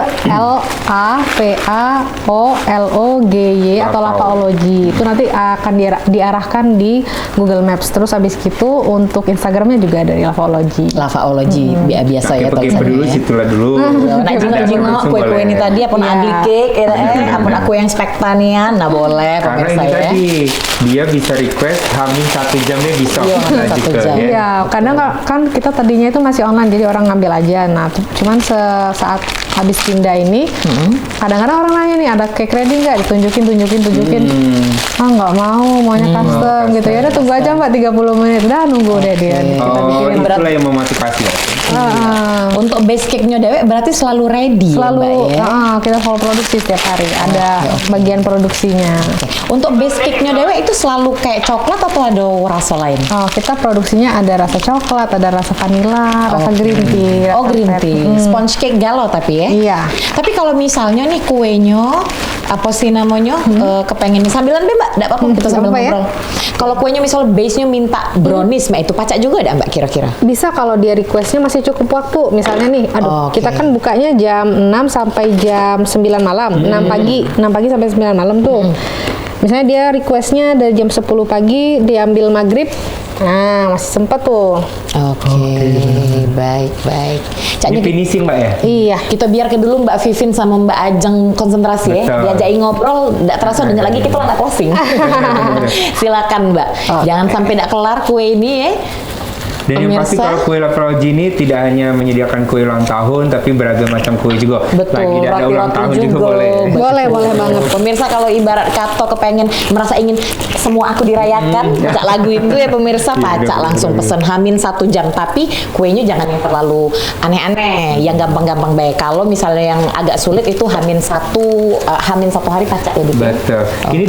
LAVAOLOGY atau Lavaology. Lavaology. Itu nanti akan diarahkan di Google Maps. Terus habis gitu itu untuk Instagramnya juga dari Lavaology. Lavaology biasa ya Pakai dulu tulisannya. situlah dulu. Nah, jingok kue-kue ini tadi apa Iya. ugly cake apa kue yang spektanian, nah boleh Karena pemirsa ini ya. tadi dia bisa request hamin 1 jamnya bisa Iya, hamin lanjut 1 ke jam. ya. Iya, kadang kan kita tadinya itu masih online, jadi orang ngambil aja. Nah, cuman saat habis pindah ini, kadang-kadang orang nanya nih, ada cake ready nggak? Tunjukin. Ah, nggak maunya custom gitu. Ya udah tunggu aja Mbak 30 menit. Udah nunggu deh dia. Kita Oh, bikinin. itulah yang memotivasi ya. Untuk base cake-nya Dewe berarti selalu ready Selalu ya, Mbak ya. kita full produksi setiap hari. Ada bagian produksinya. Untuk base cake-nya Dewe itu selalu kayak coklat atau ada rasa lain? Oh, kita produksinya ada rasa coklat, ada rasa vanilla, rasa green tea. Oh, rasa green red. tea. Sponge cake galau tapi ya. Iya. Tapi kalau misalnya nih kuenya apa sih namanya kepengen nih sambilan deh Mbak, enggak apa-apa kita sambil apa ya? ngobrol. Kalau kuenya misalnya base-nya minta brownies, Mbak, itu pacak juga enggak Mbak kira-kira? Bisa kalau dia requestnya masih cukup waktu. Misalnya nih, Oke. kita kan bukanya jam 6 sampai jam 9 malam. 6 pagi sampai 9 malam tuh. Misalnya dia requestnya dari jam 10 pagi diambil maghrib. Nah, masih sempat tuh. Oke, baik. Ini finishing Mbak ya? Iya. Kita biarkan dulu Mbak Vivin sama Mbak Ajeng konsentrasi ya. Betul. Diajakin ngobrol, enggak terasa dengar lagi kita udah closing. Silakan Mbak. Jangan sampai enggak kelar kue ini ya. Dan yang pasti Pemirsa. kalau kue Lavaology ini tidak hanya menyediakan kue ulang tahun, tapi beragam macam kue juga. Betul, Lagi ada ulang roti-roti tahun juga boleh. Boleh banget. Pemirsa kalau ibarat Kato kepengen merasa ingin semua aku dirayakan, pacak lagu itu ya pemirsa, pacak langsung pesen hamin 1 jam. Tapi kuenya jangan yang terlalu aneh-aneh, yang gampang-gampang baik. Kalau misalnya yang agak sulit itu hamin satu hari pacak ya gitu. Betul. Ini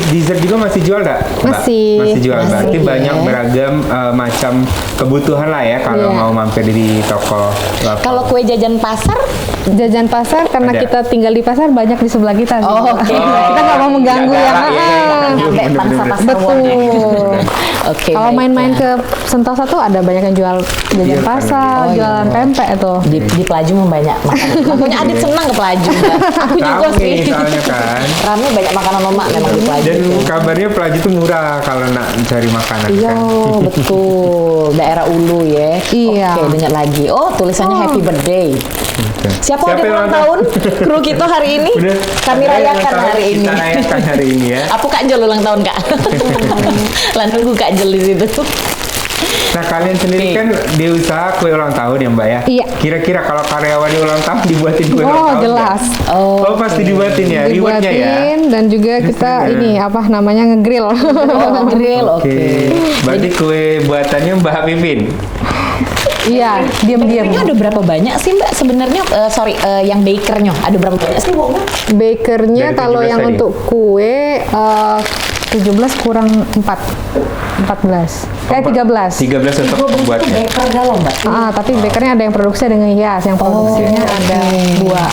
dessert juga masih jual nggak? Mbak? Masih. Masih jual. Masih, Berarti ya. banyak beragam macam kebutuhan lah ya kalau Iya. mau mampir di toko. Kalau kue jajan pasar, Jajan pasar karena Ada. kita tinggal di pasar banyak di sebelah kita. Oh, oke. Kita nggak mau mengganggu Jaga yang lah, iya, iya. sampai pangsa pasar Betul. Oke. Kalau main-main baiklah. ke Sentosa tuh ada banyak yang jual jajan Iya, pasar, oh, iya. jualan pempek tuh. di Pelaju mah banyak makanan. Makanya Adit senang ke Pelaju. Mbak. Aku juga Rame sih. soalnya kan. Rame banyak makanan lemak memang di Pelaju. Dan kabarnya Pelaju itu murah kalau nak cari makanan Iya, kan. betul. Daerah Ulu ya. Iya. Oke, dengar lagi. Oh, tulisannya happy birthday. Oke. Siapa ada yang ulang tahun? Kru kita hari ini. Udah. Kami Ada yang rayakan ulang tahun, hari ini. Kita rayakan hari ini ya. Apa Kak Jol ulang tahun, Kak? Lah nunggu Kak Jol di situ. Nah kalian sendiri Oke. kan di usaha kue ulang tahun ya Mbak ya? Iya. Kira-kira kalau karyawan di ulang tahun dibuatin kue ulang Oh, tahun jelas. nggak? Oh pasti dibuatin ya, rewardnya ya? Dibuatin dan juga kita Iya. ini apa namanya ngegrill. Oh, grill. Oke. Berarti kue buatannya Mbak Vivin? Iya, diam-diam. Ini ada berapa banyak sih Mbak sebenarnya yang bakernya? Ada berapa banyak sih Bu? Bakernya Dari kalau 17 yang tadi? untuk kue 17 kurang 14. 13. 13 untuk pembuatnya. Baker galau Mbak. Tapi bakernya ada yang produksi, ada yang hias. Yang produksinya ada 2.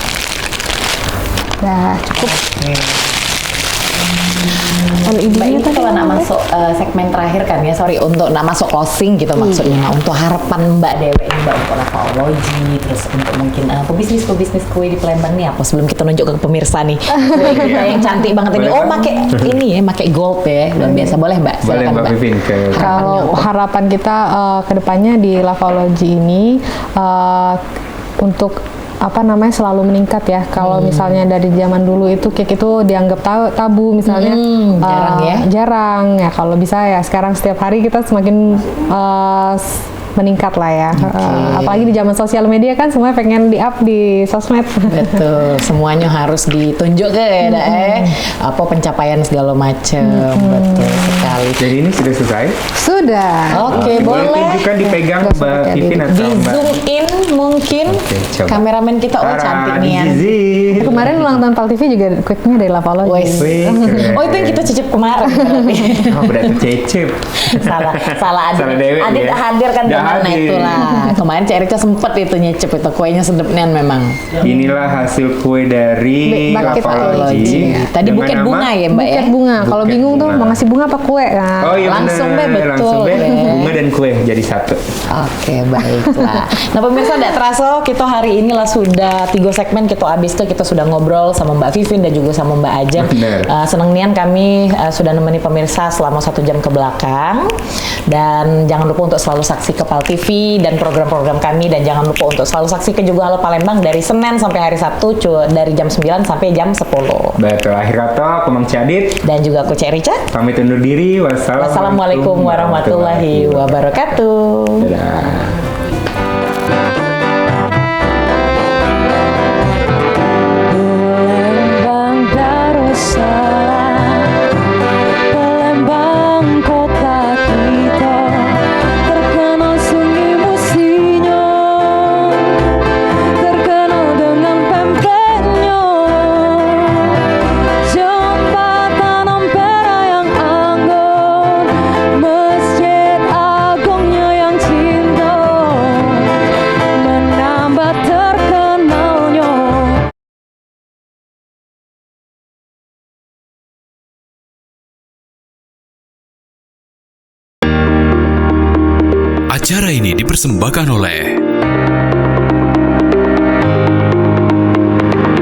Nah, cukup. Kalau Mbak idenya ini tadi kalau nak apa? masuk segmen terakhir kan ya, untuk nak masuk closing gitu maksudnya. Nah, untuk harapan Mbak Dewe ini Mbak untuk Lavaology, terus untuk mungkin pebisnis kue di Palembang nih apa sebelum kita nunjuk ke pemirsa nih. Kue kita yang cantik banget ini. Boleh Oh, kan? pakai ini ya, pakai gold ya. Luar biasa. Boleh Mbak? Boleh Silakan, Mbak Vivin ke Kalau harapan kita ke depannya di Lavaology ini untuk selalu meningkat ya. Kalau misalnya dari zaman dulu itu cake itu dianggap tabu misalnya jarang ya? Jarang ya. Kalau bisa ya sekarang setiap hari kita semakin meningkat lah ya. Apalagi di zaman sosial media kan semuanya pengen di-up di sosmed. Betul, semuanya harus ditunjuk ke apa pencapaian segala macam. Betul sekali. Jadi ini sudah selesai? Sudah. Oke, boleh. tunjukkan dipegang Nggak Mbak seperti Vivin ini. atau Di Mbak? zoom in mungkin. Oke, coba. Kameramen kita cantik nih ya. Dijizin. Kemarin ulang tahun Pal TV juga cake-nya dari Lavaology. Wes. Wih, keren. Oh, itu yang kita cicip kemarin. Oh, berarti cecep. salah Adit. Salah Dewi Adit ya. hadir kan Udah kemana hadir. itulah. Kemarin Cik Erika sempet itu nyicip itu kuenya sedepnya memang. Inilah hasil kue dari Buket Lavaology. Tadi Dengan buket nama- bunga ya Mbak ya. Buket bunga. Kalau Buket bingung tuh bunga. mau ngasih bunga apa kue? Nah, Oh iya Langsung bener. deh, betul, Langsung deh. deh. Bunga dan kue jadi satu. Oke, baiklah. Nah, pemirsa tidak terasa kita hari inilah sudah 3 segmen kita habis ke kita sudah ngobrol sama Mbak Vivin dan juga sama Mbak Ajeng. Bener. Seneng nian kami sudah nemeni pemirsa selama 1 jam ke belakang Dan jangan lupa untuk selalu saksi Kepal TV dan program-program kami, dan jangan lupa untuk selalu saksikan juga Halo Palembang dari Senin sampai hari Sabtu dari jam 9 sampai jam 10. Betul, akhir kata aku Mang Cadit Dan juga aku Cek Rica. pamit undur diri. Wassalamualaikum warahmatullahi wabarakatuh. Dadah. Acara ini dipersembahkan oleh